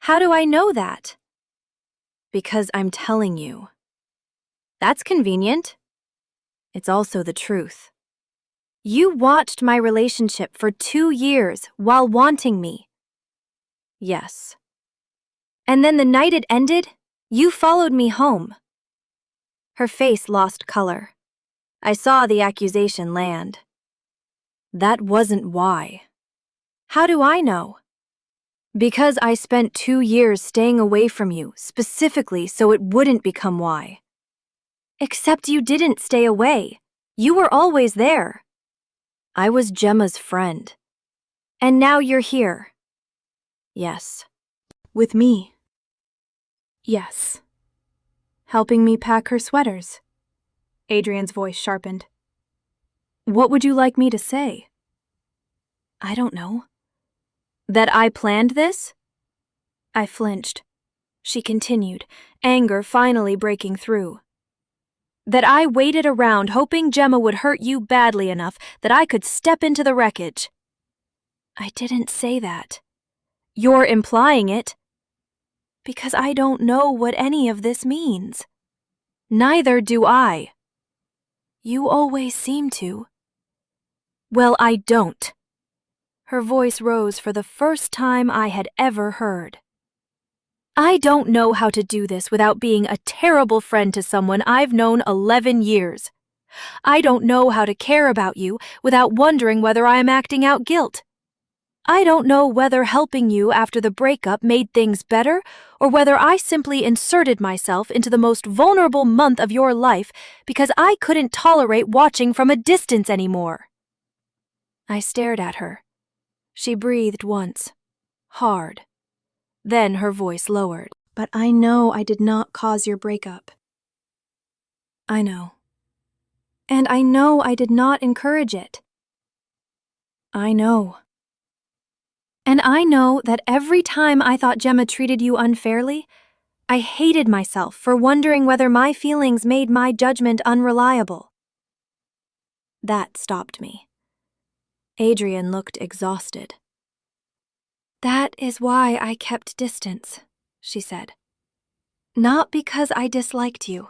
How do I know that? Because I'm telling you. That's convenient. It's also the truth. You watched my relationship for 2 years while wanting me. Yes. And then the night it ended, you followed me home. Her face lost color. I saw the accusation land. That wasn't why. How do I know? Because I spent 2 years staying away from you, specifically so it wouldn't become why. Except you didn't stay away. You were always there. I was Gemma's friend. And now you're here. Yes. With me. Yes. Helping me pack her sweaters. Adrienne's voice sharpened. What would you like me to say? I don't know. That I planned this? I flinched. She continued, anger finally breaking through. That I waited around hoping Gemma would hurt you badly enough that I could step into the wreckage. I didn't say that. You're implying it. Because I don't know what any of this means. Neither do I. You always seem to. Well, I don't. Her voice rose for the first time I had ever heard. I don't know how to do this without being a terrible friend to someone I've known 11 years. I don't know how to care about you without wondering whether I am acting out guilt. I don't know whether helping you after the breakup made things better or whether I simply inserted myself into the most vulnerable month of your life because I couldn't tolerate watching from a distance anymore. I stared at her. She breathed once, hard. Then her voice lowered. But I know I did not cause your breakup. I know. And I know I did not encourage it. I know. And I know that every time I thought Gemma treated you unfairly, I hated myself for wondering whether my feelings made my judgment unreliable. That stopped me. Adrienne looked exhausted. That is why I kept distance, she said. Not because I disliked you.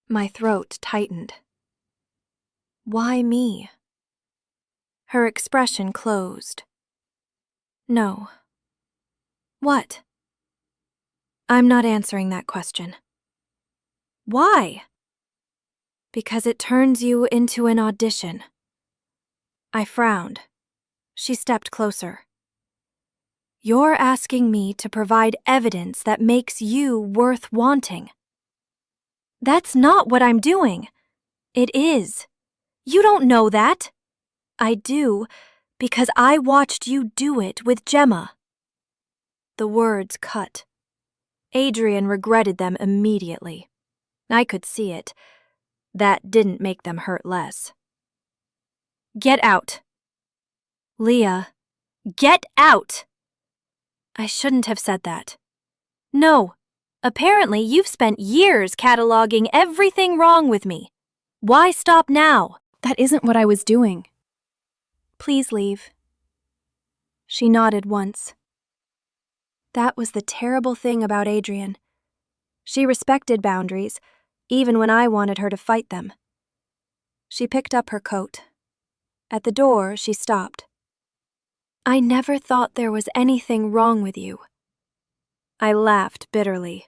My throat tightened. Why me? Her expression closed. No. What? I'm not answering that question. Why? Because it turns you into an audition. I frowned. She stepped closer. You're asking me to provide evidence that makes you worth wanting. That's not what I'm doing. It is. You don't know that. I do, because I watched you do it with Gemma. The words cut. Adrienne regretted them immediately. I could see it. That didn't make them hurt less. Get out. Leah, get out! I shouldn't have said that. No, Apparently, you've spent years cataloging everything wrong with me. Why stop now? That isn't what I was doing. Please leave. She nodded once. That was the terrible thing about Adrienne. She respected boundaries, even when I wanted her to fight them. She picked up her coat. At the door, she stopped. I never thought there was anything wrong with you. I laughed bitterly.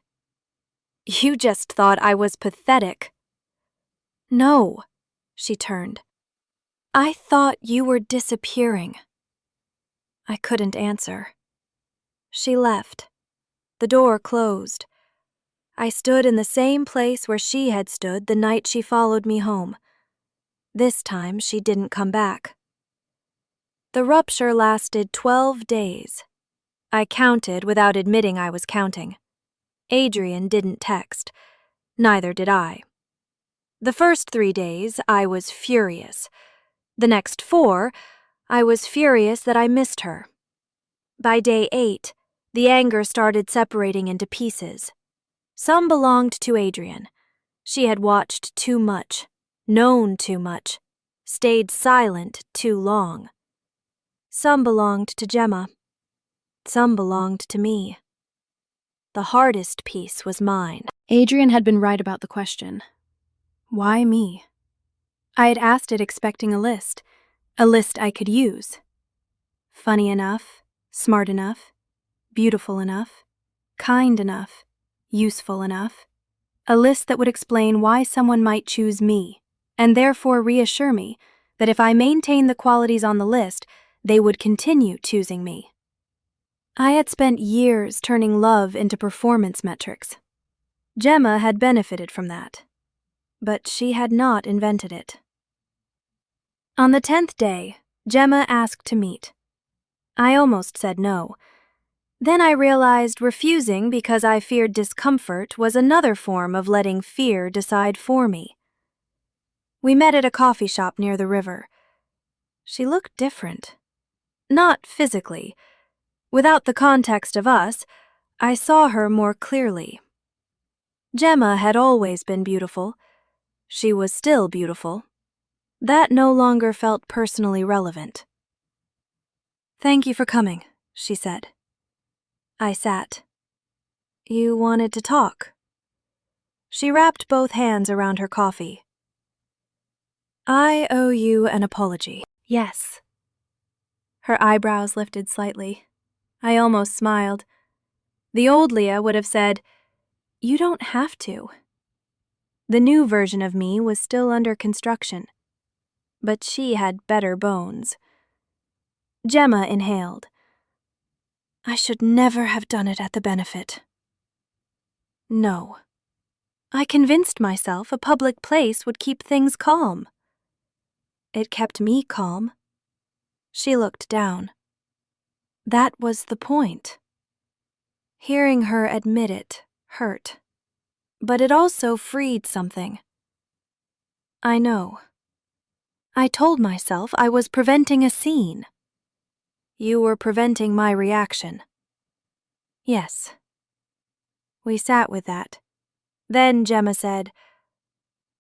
You just thought I was pathetic. No, she turned. I thought you were disappearing. I couldn't answer. She left. The door closed. I stood in the same place where she had stood the night she followed me home. This time, she didn't come back. The rupture lasted 12 days. I counted without admitting I was counting. Adrienne didn't text. Neither did I. The first 3 days, I was furious. The next 4, I was furious that I missed her. By day 8, the anger started separating into pieces. Some belonged to Adrienne. She had watched too much, known too much, stayed silent too long. Some belonged to Gemma. Some belonged to me. The hardest piece was mine. Adrienne had been right about the question. Why me? I had asked it expecting a list I could use. Funny enough, smart enough, beautiful enough, kind enough, useful enough. A list that would explain why someone might choose me, and therefore reassure me that if I maintained the qualities on the list, they would continue choosing me. I had spent years turning love into performance metrics. Gemma had benefited from that, but she had not invented it. On the 10th day, Gemma asked to meet. I almost said no. Then I realized refusing because I feared discomfort was another form of letting fear decide for me. We met at a coffee shop near the river. She looked different. Not physically. Without the context of us, I saw her more clearly. Gemma had always been beautiful. She was still beautiful. That no longer felt personally relevant. Thank you for coming, she said. I sat. You wanted to talk? She wrapped both hands around her coffee. I owe you an apology. Yes. Her eyebrows lifted slightly. I almost smiled. The old Leah would have said, You don't have to. The new version of me was still under construction, but she had better bones. Gemma inhaled. I should never have done it at the benefit. No. I convinced myself a public place would keep things calm. It kept me calm. She looked down. That was the point. Hearing her admit it hurt, but it also freed something. I know. I told myself I was preventing a scene. You were preventing my reaction. Yes. We sat with that. Then Gemma said,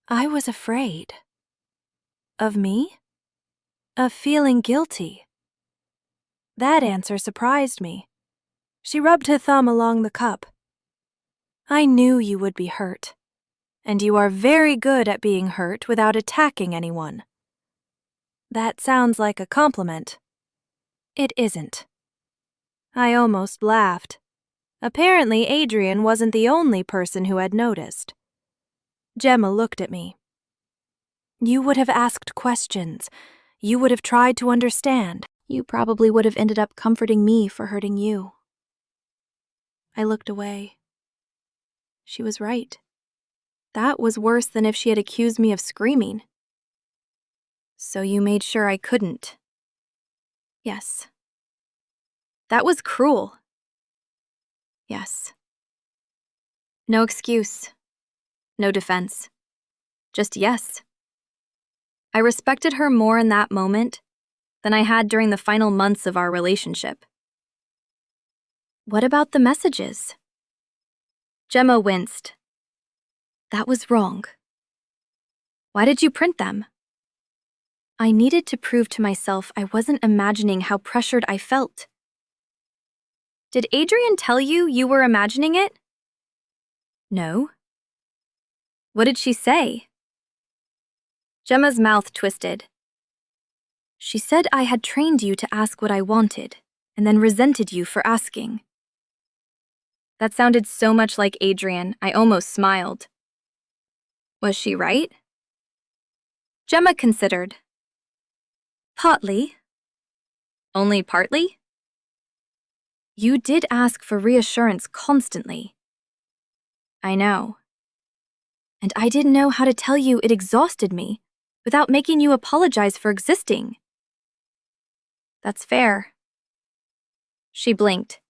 I was afraid. Of me? Of feeling guilty. That answer surprised me. She rubbed her thumb along the cup. I knew you would be hurt, and you are very good at being hurt without attacking anyone. That sounds like a compliment. It isn't. I almost laughed. Apparently, Adrienne wasn't the only person who had noticed. Gemma looked at me. You would have asked questions. You would have tried to understand. You probably would have ended up comforting me for hurting you. I looked away. She was right. That was worse than if she had accused me of screaming. So you made sure I couldn't. Yes. That was cruel. Yes. No excuse. No defense. Just yes. I respected her more in that moment than I had during the final months of our relationship. What about the messages? Gemma winced. That was wrong. Why did you print them? I needed to prove to myself I wasn't imagining how pressured I felt. Did Adrienne tell you you were imagining it? No. What did she say? Gemma's mouth twisted. She said I had trained you to ask what I wanted, and then resented you for asking. That sounded so much like Adrienne, I almost smiled. Was she right? Gemma considered. Partly. Only partly? You did ask for reassurance constantly. I know. And I didn't know how to tell you it exhausted me without making you apologize for existing. That's fair. She blinked.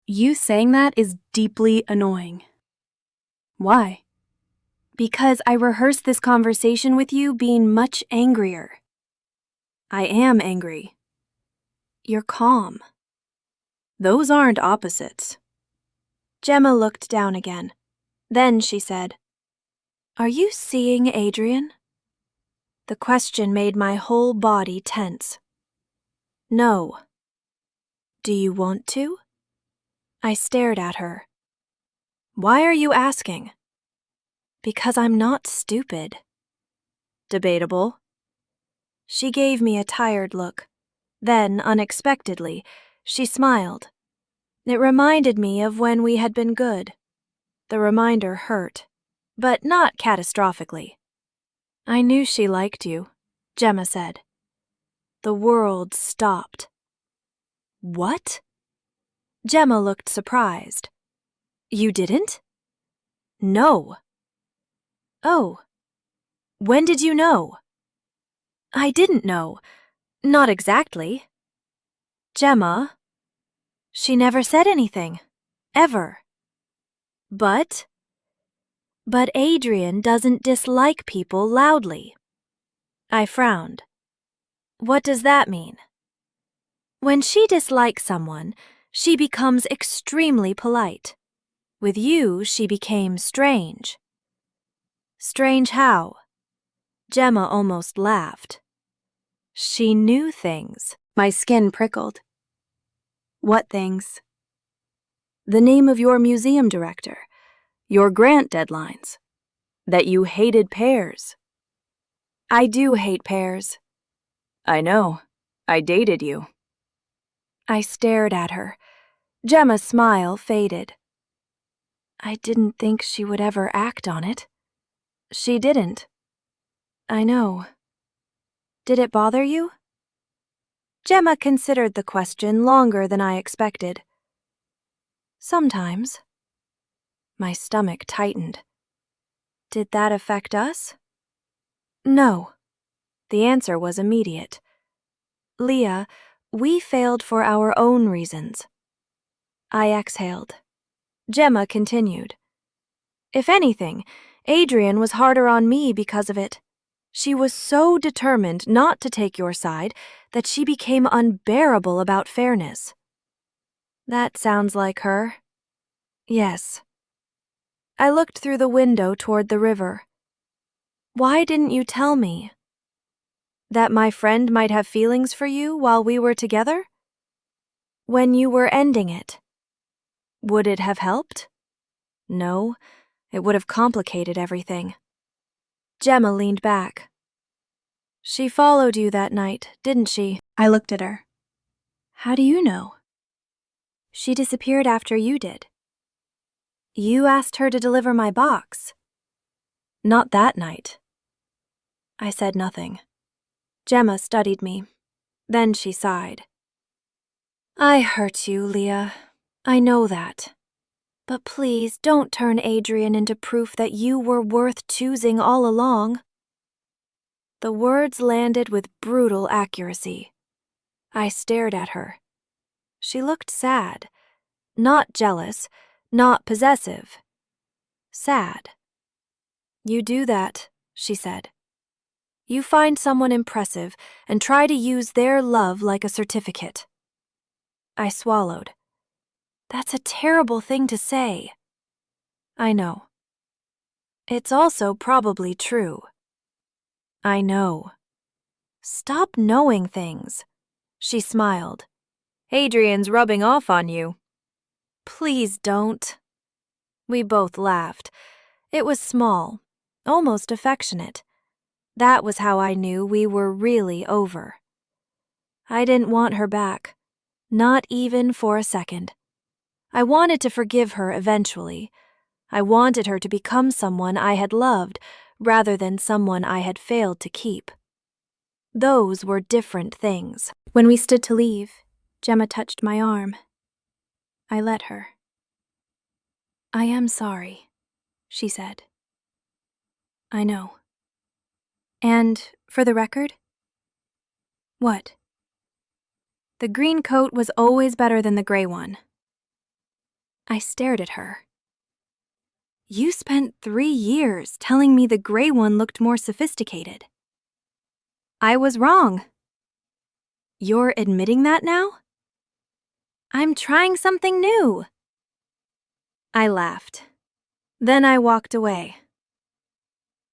You saying that is deeply annoying. Why? Because I rehearsed this conversation with you being much angrier. I am angry. You're calm. Those aren't opposites. Gemma looked down again. Then she said, Are you seeing Adrienne? The question made my whole body tense. No. Do you want to? I stared at her. Why are you asking? Because I'm not stupid. Debatable. She gave me a tired look. Then, unexpectedly, she smiled. It reminded me of when we had been good. The reminder hurt, but not catastrophically. I knew she liked you, Gemma said. The world stopped. What? Gemma looked surprised. You didn't? No. Oh. When did you know? I didn't know. Not exactly. Gemma? She never said anything. Ever. But Adrienne doesn't dislike people loudly. I frowned. What does that mean? When she dislikes someone, she becomes extremely polite. With you, she became strange. Strange how? Gemma almost laughed. She knew things. My skin prickled. What things? The name of your museum director, your grant deadlines, that you hated pears. I do hate pears. I know. I dated you. I stared at her. Gemma's smile faded. I didn't think she would ever act on it. She didn't. I know. Did it bother you? Gemma considered the question longer than I expected. Sometimes. My stomach tightened. Did that affect us? No. The answer was immediate. Leah, we failed for our own reasons. I exhaled. Gemma continued. If anything, Adrienne was harder on me because of it. She was so determined not to take your side that she became unbearable about fairness. That sounds like her. Yes. I looked through the window toward the river. Why didn't you tell me? That my friend might have feelings for you while we were together? When you were ending it. Would it have helped? No, it would have complicated everything. Gemma leaned back. She followed you that night, didn't she? I looked at her. How do you know? She disappeared after you did. You asked her to deliver my box. Not that night. I said nothing. Gemma studied me. Then she sighed. I hurt you, Leah. I know that. But please don't turn Adrienne into proof that you were worth choosing all along. The words landed with brutal accuracy. I stared at her. She looked sad. Not jealous, not possessive. Sad. You do that, she said. You find someone impressive and try to use their love like a certificate. I swallowed. That's a terrible thing to say. I know. It's also probably true. I know. Stop knowing things. She smiled. Adrienne's rubbing off on you. Please don't. We both laughed. It was small, almost affectionate. That was how I knew we were really over. I didn't want her back, not even for a second. I wanted to forgive her eventually. I wanted her to become someone I had loved rather than someone I had failed to keep. Those were different things. When we stood to leave, Gemma touched my arm. I let her. I am sorry, she said. I know. And, for the record? What? The green coat was always better than the gray one. I stared at her. You spent 3 years telling me the gray one looked more sophisticated. I was wrong. You're admitting that now? I'm trying something new. I laughed. Then I walked away.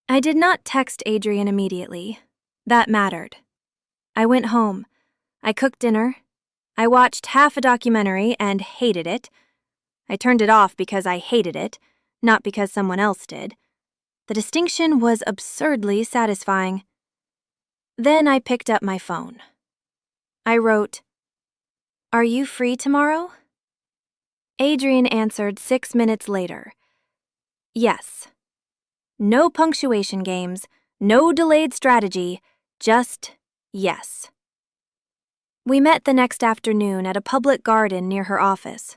I did not text Adrienne immediately. That mattered. I went home. I cooked dinner. I watched half a documentary and hated it. I turned it off because I hated it, not because someone else did. The distinction was absurdly satisfying. Then I picked up my phone. I wrote, "Are you free tomorrow?" Adrienne answered 6 minutes later. Yes. No punctuation games, no delayed strategy, just yes. We met the next afternoon at a public garden near her office.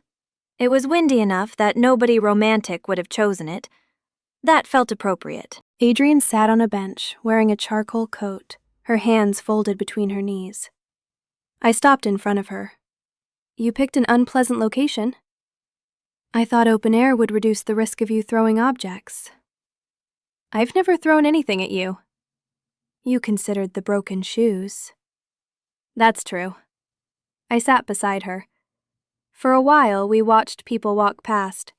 It was windy enough that nobody romantic would have chosen it. That felt appropriate. Adrienne sat on a bench, wearing a charcoal coat, her hands folded between her knees. I stopped in front of her. You picked an unpleasant location. I thought open air would reduce the risk of you throwing objects. I've never thrown anything at you. You considered the broken shoes. That's true. I sat beside her. For a while, we watched people walk past.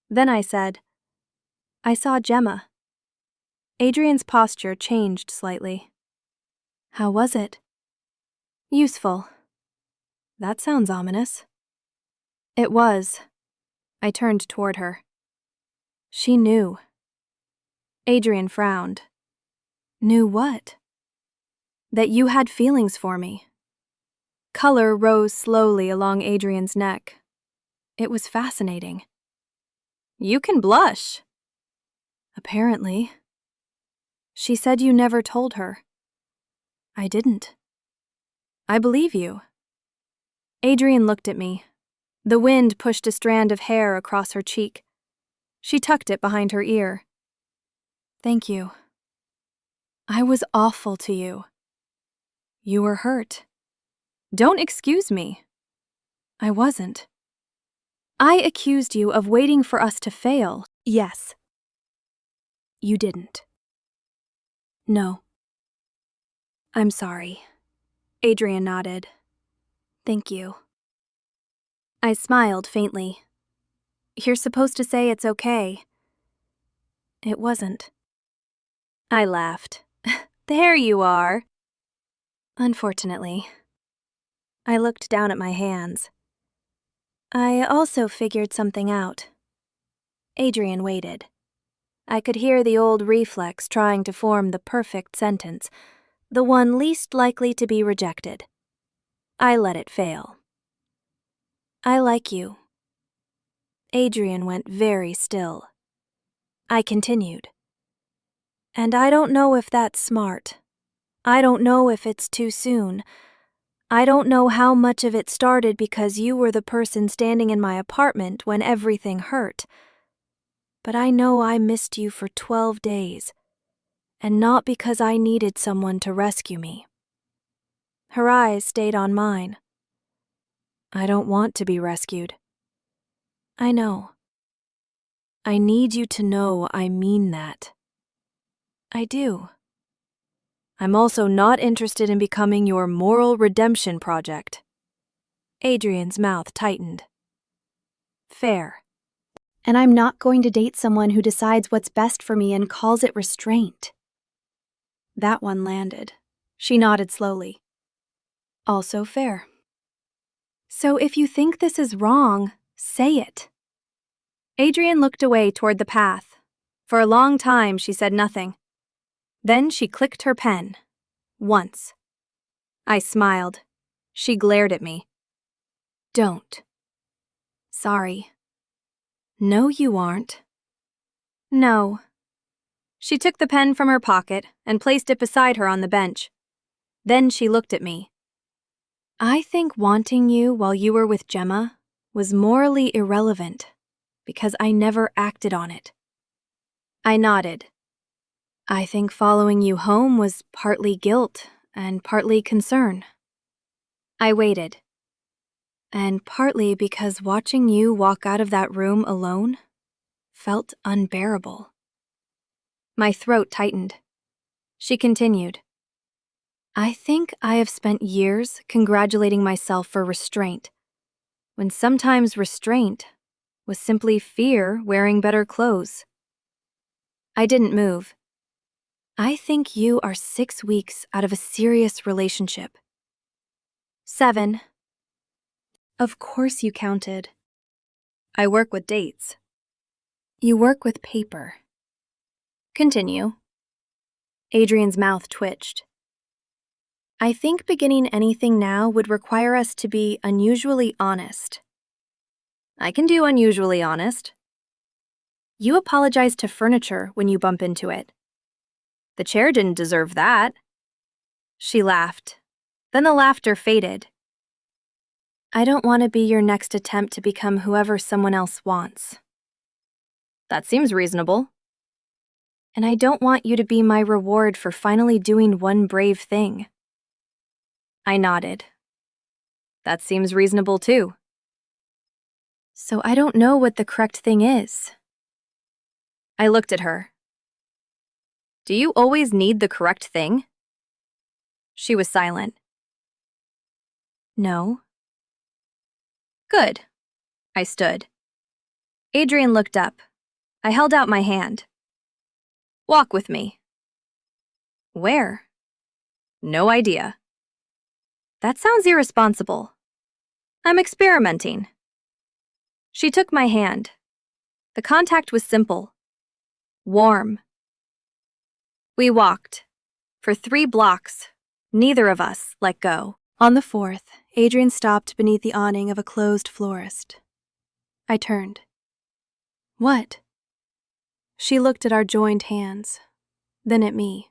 Then I said, I saw Gemma. Adrienne's posture changed slightly. How was it? Useful. That sounds ominous. It was. I turned toward her. She knew. Adrienne frowned. Knew what? That you had feelings for me. Color rose slowly along Adrienne's neck. It was fascinating. You can blush. Apparently. She said you never told her. I didn't. I believe you. Adrienne looked at me. The wind pushed a strand of hair across her cheek. She tucked it behind her ear. Thank you. I was awful to you. You were hurt. Don't excuse me. I wasn't. I accused you of waiting for us to fail. Yes. You didn't. No. I'm sorry. Adrienne nodded. Thank you. I smiled faintly. You're supposed to say it's okay. It wasn't. I laughed. There you are. Unfortunately. I looked down at my hands. I also figured something out. Adrienne waited. I could hear the old reflex trying to form the perfect sentence, the one least likely to be rejected. I let it fail. I like you. Adrienne went very still. I continued. And I don't know if that's smart. I don't know if it's too soon. I don't know how much of it started because you were the person standing in my apartment when everything hurt. But I know I missed you for 12 days, and not because I needed someone to rescue me. Her eyes stayed on mine. I don't want to be rescued. I know. I need you to know I mean that. I do. I'm also not interested in becoming your moral redemption project. Adrienne's mouth tightened. Fair. And I'm not going to date someone who decides what's best for me and calls it restraint. That one landed. She nodded slowly. Also fair. So if you think this is wrong, say it. Adrienne looked away toward the path. For a long time, she said nothing. Then she clicked her pen. Once. I smiled. She glared at me. Don't. Sorry. No, you aren't. No. She took the pen from her pocket and placed it beside her on the bench. Then she looked at me. I think wanting you while you were with Gemma was morally irrelevant because I never acted on it. I nodded. I think following you home was partly guilt and partly concern. I waited. And partly because watching you walk out of that room alone felt unbearable. My throat tightened. She continued. I think I have spent years congratulating myself for restraint, when sometimes restraint was simply fear wearing better clothes. I didn't move. I think you are 6 weeks out of a serious relationship. 7. Of course you counted. I work with dates. You work with paper. Continue. Adrienne's mouth twitched. I think beginning anything now would require us to be unusually honest. I can do unusually honest. You apologize to furniture when you bump into it. The chair didn't deserve that. She laughed. Then the laughter faded. I don't want to be your next attempt to become whoever someone else wants. That seems reasonable. And I don't want you to be my reward for finally doing one brave thing. I nodded. That seems reasonable too. So I don't know what the correct thing is. I looked at her. Do you always need the correct thing? She was silent. No. Good. I stood. Adrienne looked up. I held out my hand. Walk with me. Where? No idea. That sounds irresponsible. I'm experimenting. She took my hand. The contact was simple. Warm. We walked. For 3 blocks, neither of us let go. On the 4th, Adrienne stopped beneath the awning of a closed florist. I turned. What? She looked at our joined hands, then at me.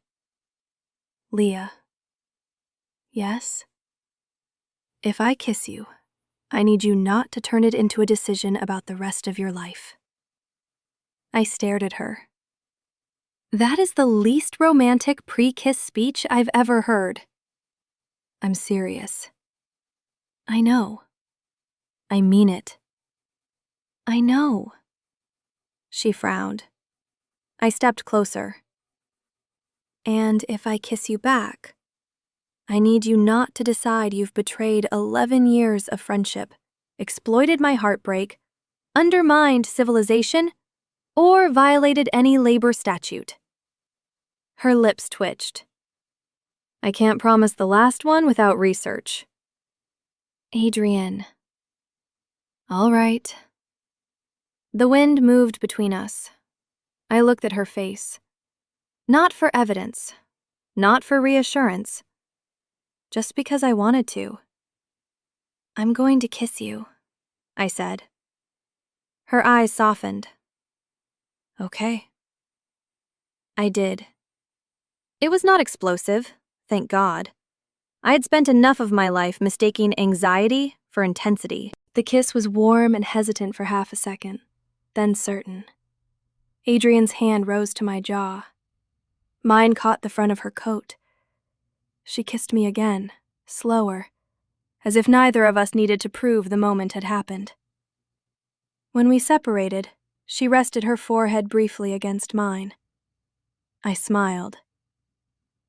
Leah. Yes? If I kiss you, I need you not to turn it into a decision about the rest of your life. I stared at her. That is the least romantic pre-kiss speech I've ever heard. I'm serious. I know. I mean it. I know. She frowned. I stepped closer. And if I kiss you back, I need you not to decide you've betrayed 11 years of friendship, exploited my heartbreak, undermined civilization, or violated any labor statute. Her lips twitched. I can't promise the last one without research. Adrienne. All right. The wind moved between us. I looked at her face. Not for evidence, not for reassurance, just because I wanted to. I'm going to kiss you, I said. Her eyes softened. Okay. I did. It was not explosive, thank God. I had spent enough of my life mistaking anxiety for intensity. The kiss was warm and hesitant for half a second, then certain. Adrienne's hand rose to my jaw. Mine caught the front of her coat. She kissed me again, slower, as if neither of us needed to prove the moment had happened. When we separated, she rested her forehead briefly against mine. I smiled.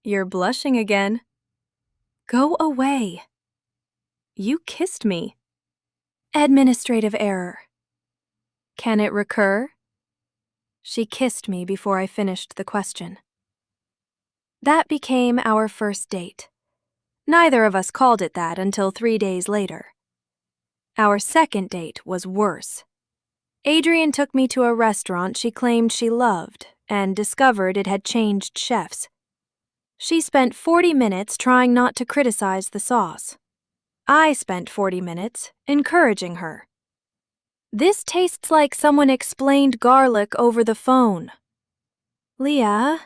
You're blushing again. Go away. You kissed me. Administrative error. Can it recur? She kissed me before I finished the question. That became our first date. Neither of us called it that until 3 days later. Our second date was worse. Adrienne took me to a restaurant she claimed she loved and discovered it had changed chefs. She spent 40 minutes trying not to criticize the sauce. I spent 40 minutes encouraging her. This tastes like someone explained garlic over the phone. Leah,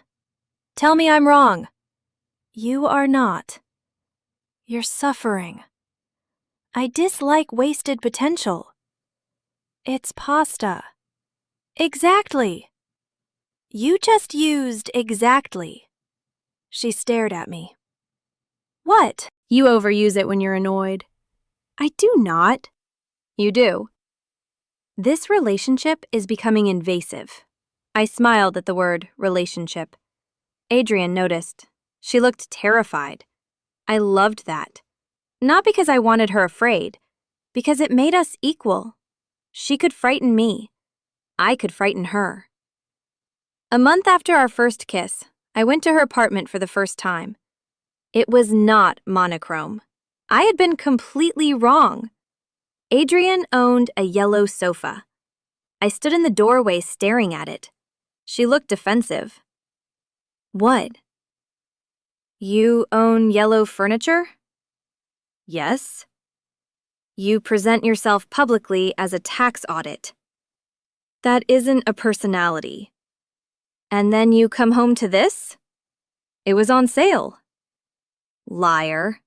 tell me I'm wrong. You are not. You're suffering. I dislike wasted potential. It's pasta. Exactly. You just used exactly. She stared at me. What? You overuse it when you're annoyed. I do not. You do. This relationship is becoming invasive. I smiled at the word relationship. Adrienne noticed. She looked terrified. I loved that. Not because I wanted her afraid, because it made us equal. She could frighten me. I could frighten her. A month after our first kiss, I went to her apartment for the first time. It was not monochrome. I had been completely wrong. Adrienne owned a yellow sofa. I stood in the doorway staring at it. She looked defensive. What? You own yellow furniture? Yes. You present yourself publicly as a tax audit. That isn't a personality. And then you come home to this? It was on sale. Liar.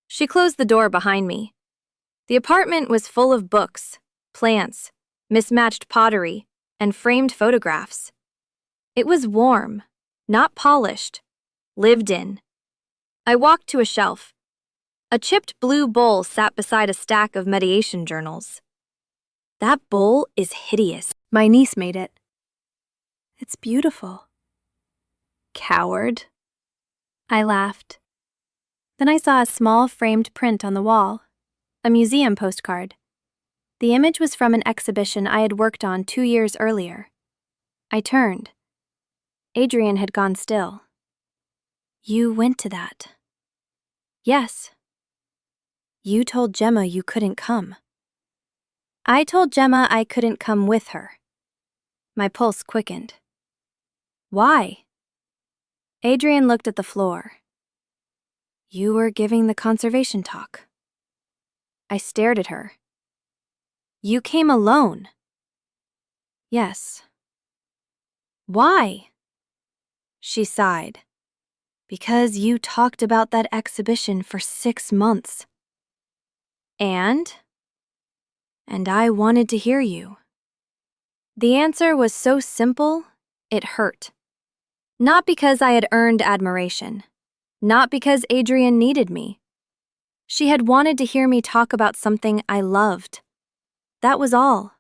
She closed the door behind me. The apartment was full of books, plants, mismatched pottery, and framed photographs. It was warm, not polished, lived in. I walked to a shelf. A chipped blue bowl sat beside a stack of mediation journals. That bowl is hideous. My niece made it. It's beautiful. Coward. I laughed. Then I saw a small framed print on the wall, a museum postcard. The image was from an exhibition I had worked on 2 years earlier. I turned. Adrienne had gone still. You went to that? Yes. You told Gemma you couldn't come. I told Gemma I couldn't come with her. My pulse quickened. Why? Adrienne looked at the floor. You were giving the conservation talk. I stared at her. You came alone. Yes. Why? She sighed. Because you talked about that exhibition for 6 months. And I wanted to hear you. The answer was so simple, it hurt. Not because I had earned admiration. Not because Adrienne needed me. She had wanted to hear me talk about something I loved. That was all.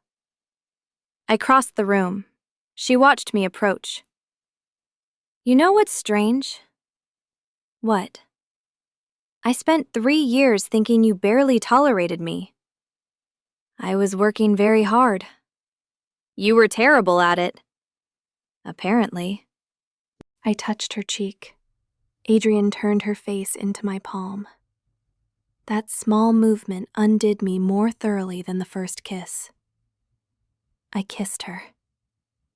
I crossed the room. She watched me approach. You know what's strange? What? I spent 3 years thinking you barely tolerated me. I was working very hard. You were terrible at it. Apparently. I touched her cheek. Adrienne turned her face into my palm. That small movement undid me more thoroughly than the first kiss. I kissed her.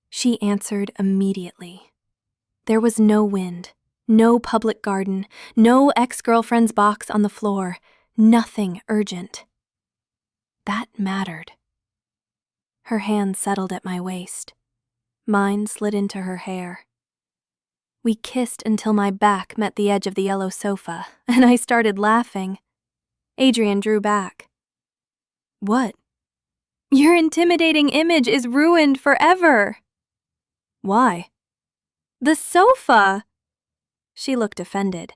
She answered immediately. There was no wind, no public garden, no ex-girlfriend's box on the floor, nothing urgent. That mattered. Her hand settled at my waist. Mine slid into her hair. We kissed until my back met the edge of the yellow sofa, and I started laughing. Adrienne drew back. What? Your intimidating image is ruined forever. Why? The sofa! She looked offended.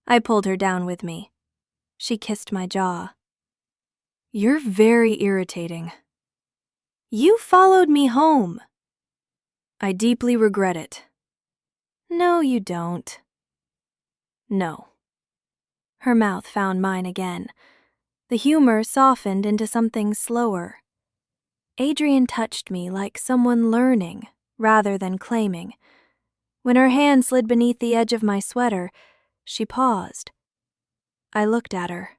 I pulled her down with me. She kissed my jaw. You're very irritating. You followed me home. I deeply regret it. No, you don't. No. Her mouth found mine again. The humor softened into something slower. Adrienne touched me like someone learning rather than claiming. When her hand slid beneath the edge of my sweater, she paused. I looked at her.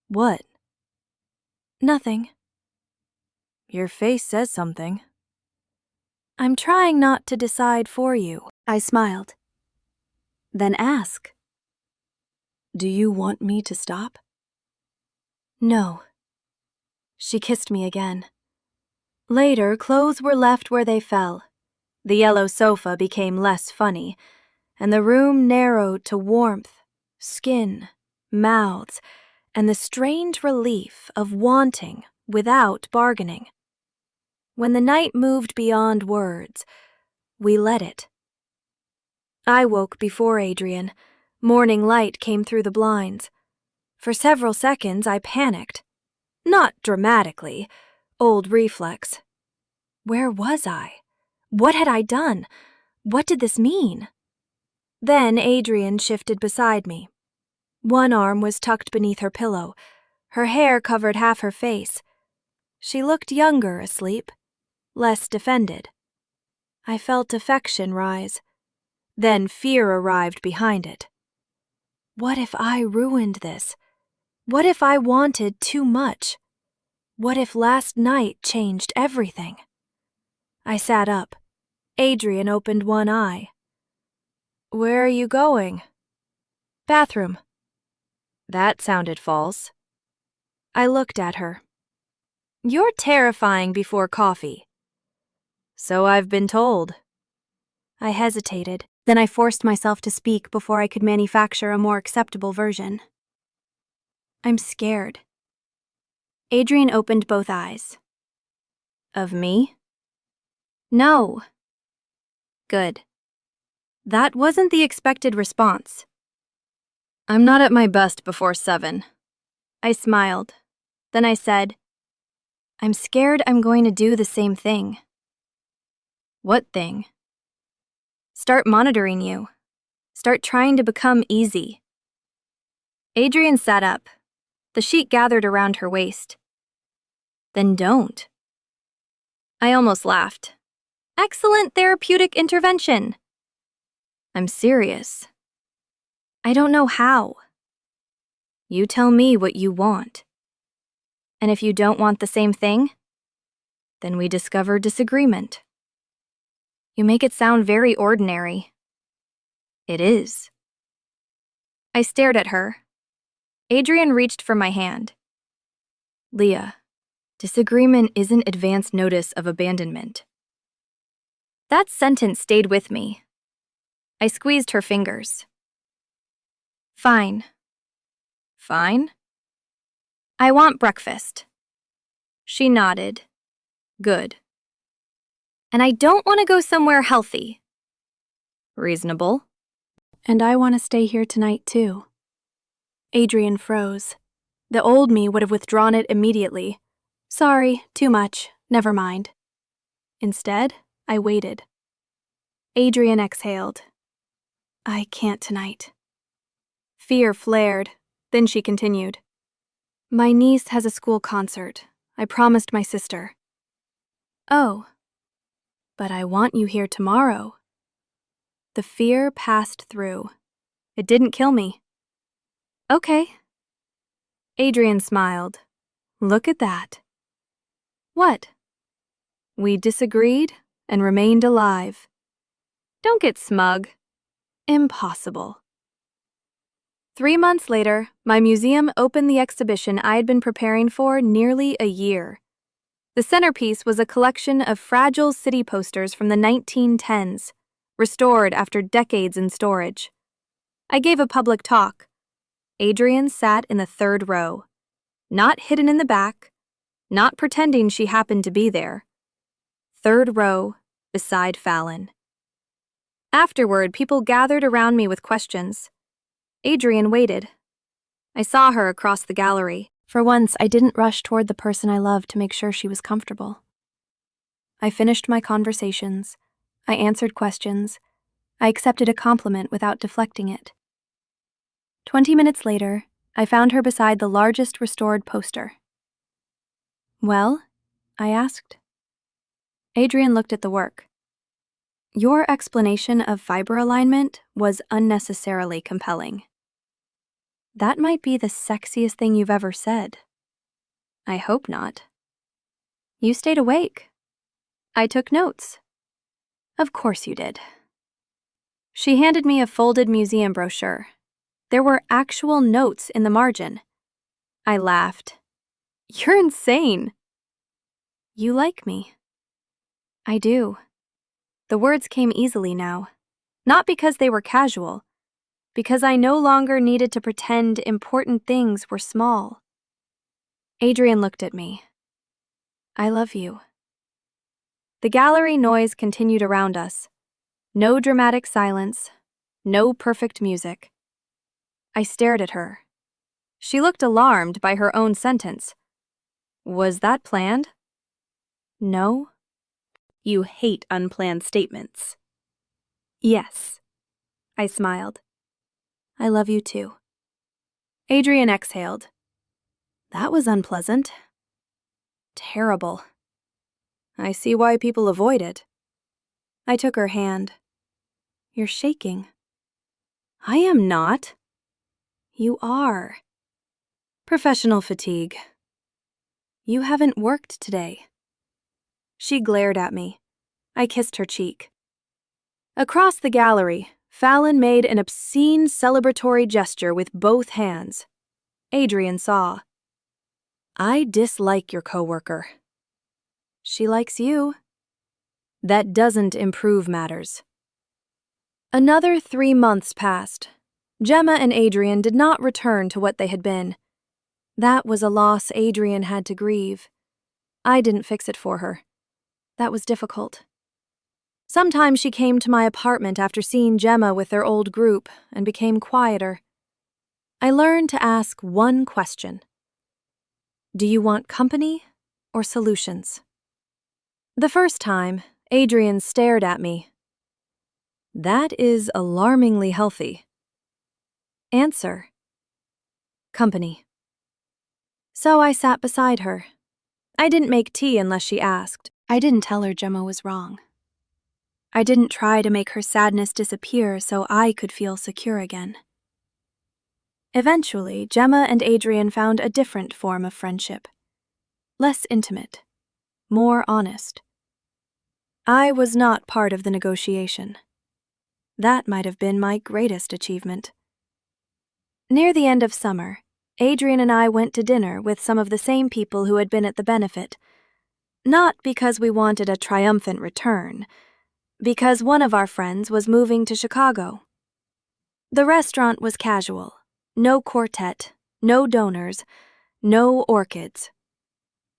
What? Nothing. Your face says something. I'm trying not to decide for you. I smiled. Then ask. Do you want me to stop? No. She kissed me again. Later, clothes were left where they fell. The yellow sofa became less funny, and the room narrowed to warmth, skin, mouths, and the strange relief of wanting without bargaining. When the night moved beyond words, we let it. I woke before Adrienne. Morning light came through the blinds. For several seconds, I panicked. Not dramatically, old reflex. Where was I? What had I done? What did this mean? Then Adrienne shifted beside me. One arm was tucked beneath her pillow. Her hair covered half her face. She looked younger asleep, less defended. I felt affection rise. Then fear arrived behind it. What if I ruined this? What if I wanted too much? What if last night changed everything? I sat up. Adrienne opened one eye. Where are you going? Bathroom. That sounded false. I looked at her. You're terrifying before coffee. So I've been told. I hesitated. Then I forced myself to speak before I could manufacture a more acceptable version. I'm scared. Adrienne opened both eyes. Of me? No. Good. That wasn't the expected response. I'm not at my best before 7. I smiled. Then I said, I'm scared I'm going to do the same thing. What thing? Start monitoring you. Start trying to become easy. Adrienne sat up. The sheet gathered around her waist. Then don't. I almost laughed. Excellent therapeutic intervention. I'm serious. I don't know how. You tell me what you want. And if you don't want the same thing, then we discover disagreement. You make it sound very ordinary. It is. I stared at her. Adrienne reached for my hand. Leah, disagreement isn't advance notice of abandonment. That sentence stayed with me. I squeezed her fingers. Fine. Fine? I want breakfast. She nodded. Good. And I don't want to go somewhere healthy. Reasonable. And I want to stay here tonight, too. Adrienne froze. The old me would have withdrawn it immediately. Sorry, too much. Never mind. Instead, I waited. Adrienne exhaled. I can't tonight. Fear flared. Then she continued. My niece has a school concert. I promised my sister. Oh. But I want you here tomorrow. The fear passed through. It didn't kill me. Okay. Adrienne smiled. Look at that. What? We disagreed and remained alive. Don't get smug. Impossible. 3 months later, my museum opened the exhibition I had been preparing for nearly a year. The centerpiece was a collection of fragile city posters from the 1910s, restored after decades in storage. I gave a public talk. Adrienne sat in the 3rd row, not hidden in the back, not pretending she happened to be there. 3rd row, beside Fallon. Afterward, people gathered around me with questions. Adrienne waited. I saw her across the gallery. For once, I didn't rush toward the person I loved to make sure she was comfortable. I finished my conversations. I answered questions. I accepted a compliment without deflecting it. 20 minutes later, I found her beside the largest restored poster. Well, I asked. Adrienne looked at the work. Your explanation of fiber alignment was unnecessarily compelling. That might be the sexiest thing you've ever said. I hope not. You stayed awake. I took notes. Of course you did. She handed me a folded museum brochure. There were actual notes in the margin. I laughed. You're insane. You like me. I do. The words came easily now, not because they were casual, because I no longer needed to pretend important things were small. Adrienne looked at me. I love you. The gallery noise continued around us. No dramatic silence, no perfect music. I stared at her. She looked alarmed by her own sentence. Was that planned? No. You hate unplanned statements. Yes. I smiled. I love you too. Adrienne exhaled. That was unpleasant. Terrible. I see why people avoid it. I took her hand. You're shaking. I am not. You are. Professional fatigue. You haven't worked today. She glared at me. I kissed her cheek. Across the gallery, Fallon made an obscene celebratory gesture with both hands. Adrienne saw. I dislike your coworker. She likes you. That doesn't improve matters. Another 3 months passed. Gemma and Adrienne did not return to what they had been. That was a loss Adrienne had to grieve. I didn't fix it for her. That was difficult. Sometimes she came to my apartment after seeing Gemma with their old group and became quieter. I learned to ask one question. Do you want company or solutions? The first time, Adrienne stared at me. That is alarmingly healthy. Answer. Company. So I sat beside her. I didn't make tea unless she asked. I didn't tell her Gemma was wrong. I didn't try to make her sadness disappear so I could feel secure again. Eventually, Gemma and Adrienne found a different form of friendship. Less intimate. More honest. I was not part of the negotiation. That might have been my greatest achievement. Near the end of summer, Adrienne and I went to dinner with some of the same people who had been at the benefit. Not because we wanted a triumphant return, because one of our friends was moving to Chicago. The restaurant was casual. No quartet, no donors, no orchids.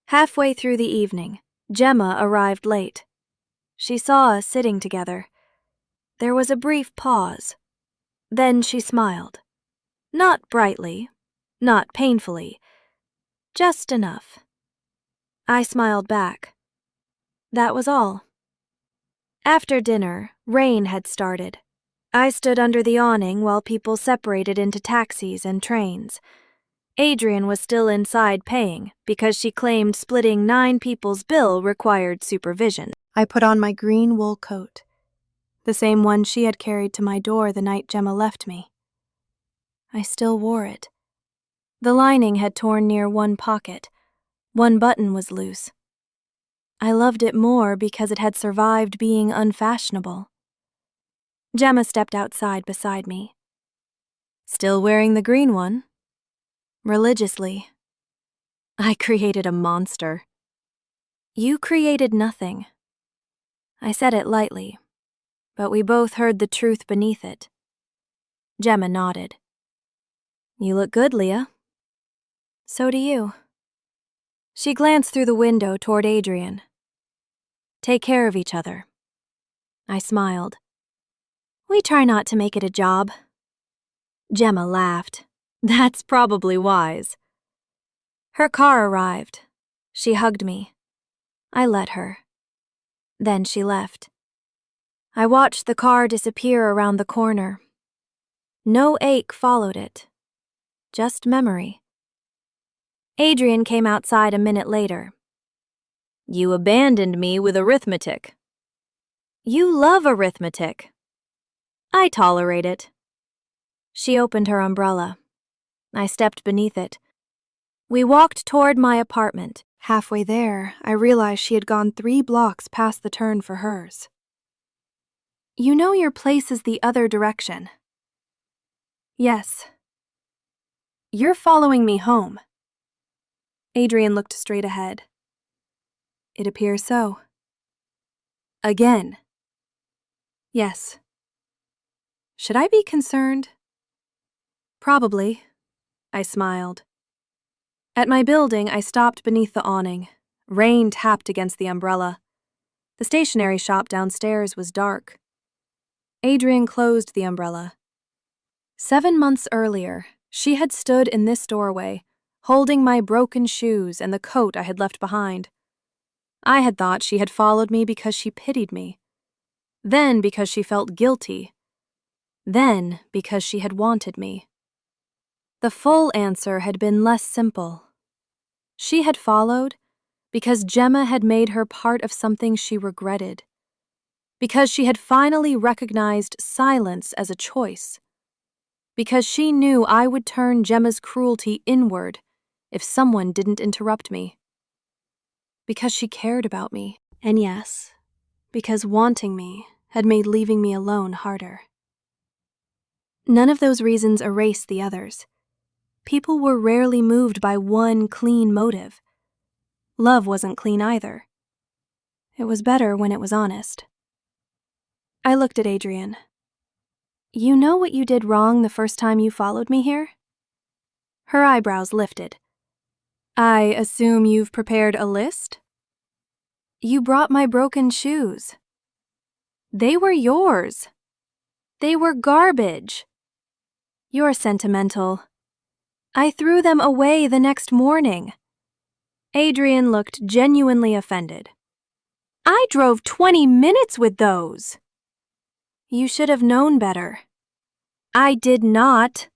Halfway through the evening, Gemma arrived late. She saw us sitting together. There was a brief pause. Then she smiled. Not brightly, not painfully, just enough. I smiled back. That was all. After dinner, rain had started. I stood under the awning while people separated into taxis and trains. Adrienne was still inside paying because she claimed splitting 9 people's bill required supervision. I put on my green wool coat, the same one she had carried to my door the night Gemma left me. I still wore it. The lining had torn near one pocket. One button was loose. I loved it more because it had survived being unfashionable. Gemma stepped outside beside me. Still wearing the green one? Religiously. I created a monster. You created nothing. I said it lightly, but we both heard the truth beneath it. Gemma nodded. You look good, Leah. So do you. She glanced through the window toward Adrienne. Take care of each other. I smiled. We try not to make it a job. Gemma laughed. That's probably wise. Her car arrived. She hugged me. I let her. Then she left. I watched the car disappear around the corner. No ache followed it. Just memory. Adrienne came outside a minute later. You abandoned me with arithmetic. You love arithmetic. I tolerate it. She opened her umbrella. I stepped beneath it. We walked toward my apartment. Halfway there, I realized she had gone 3 blocks past the turn for hers. You know your place is the other direction. Yes. You're following me home. Adrienne looked straight ahead. It appears so. Again. Yes. Should I be concerned? Probably. I smiled. At my building, I stopped beneath the awning. Rain tapped against the umbrella. The stationery shop downstairs was dark. Adrienne closed the umbrella. 7 months earlier, she had stood in this doorway, holding my broken shoes and the coat I had left behind. I had thought she had followed me because she pitied me. Then because she felt guilty. Then because she had wanted me. The full answer had been less simple. She had followed because Gemma had made her part of something she regretted. Because she had finally recognized silence as a choice. Because she knew I would turn Gemma's cruelty inward if someone didn't interrupt me. Because she cared about me. And yes, because wanting me had made leaving me alone harder. None of those reasons erased the others. People were rarely moved by one clean motive. Love wasn't clean either. It was better when it was honest. I looked at Adrienne. You know what you did wrong the first time you followed me here? Her eyebrows lifted. I assume you've prepared a list? You brought my broken shoes. They were yours. They were garbage. You're sentimental. I threw them away the next morning. Adrienne looked genuinely offended. I drove 20 minutes with those. You should have known better. I did not.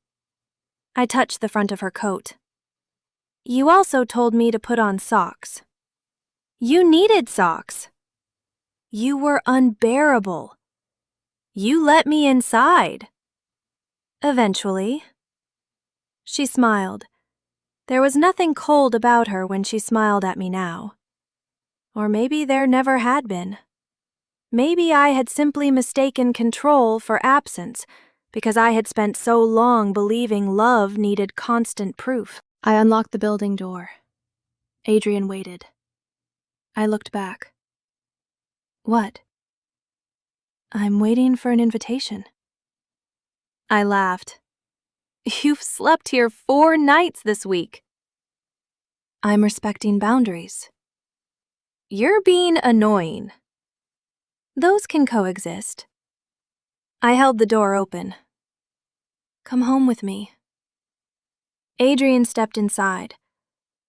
I touched the front of her coat. You also told me to put on socks. You needed socks. You were unbearable. You let me inside. Eventually. She smiled. There was nothing cold about her when she smiled at me now. Or maybe there never had been. Maybe I had simply mistaken control for absence because I had spent so long believing love needed constant proof. I unlocked the building door. Adrienne waited. I looked back. What? I'm waiting for an invitation. I laughed. You've slept here 4 nights this week. I'm respecting boundaries. You're being annoying. Those can coexist. I held the door open. Come home with me. Adrienne stepped inside.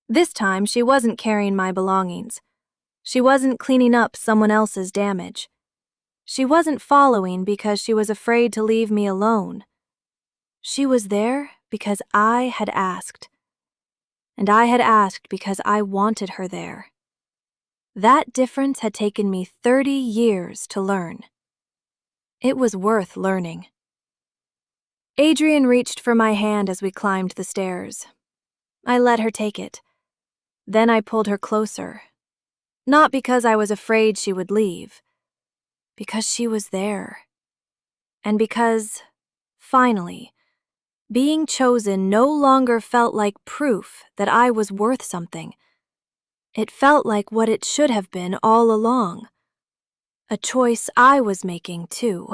This time, she wasn't carrying my belongings. She wasn't cleaning up someone else's damage. She wasn't following because she was afraid to leave me alone. She was there because I had asked. And I had asked because I wanted her there. That difference had taken me 30 years to learn. It was worth learning. Adrienne reached for my hand as we climbed the stairs. I let her take it. Then I pulled her closer. Not because I was afraid she would leave. Because she was there. And because, finally, being chosen no longer felt like proof that I was worth something. It felt like what it should have been all along. A choice I was making, too.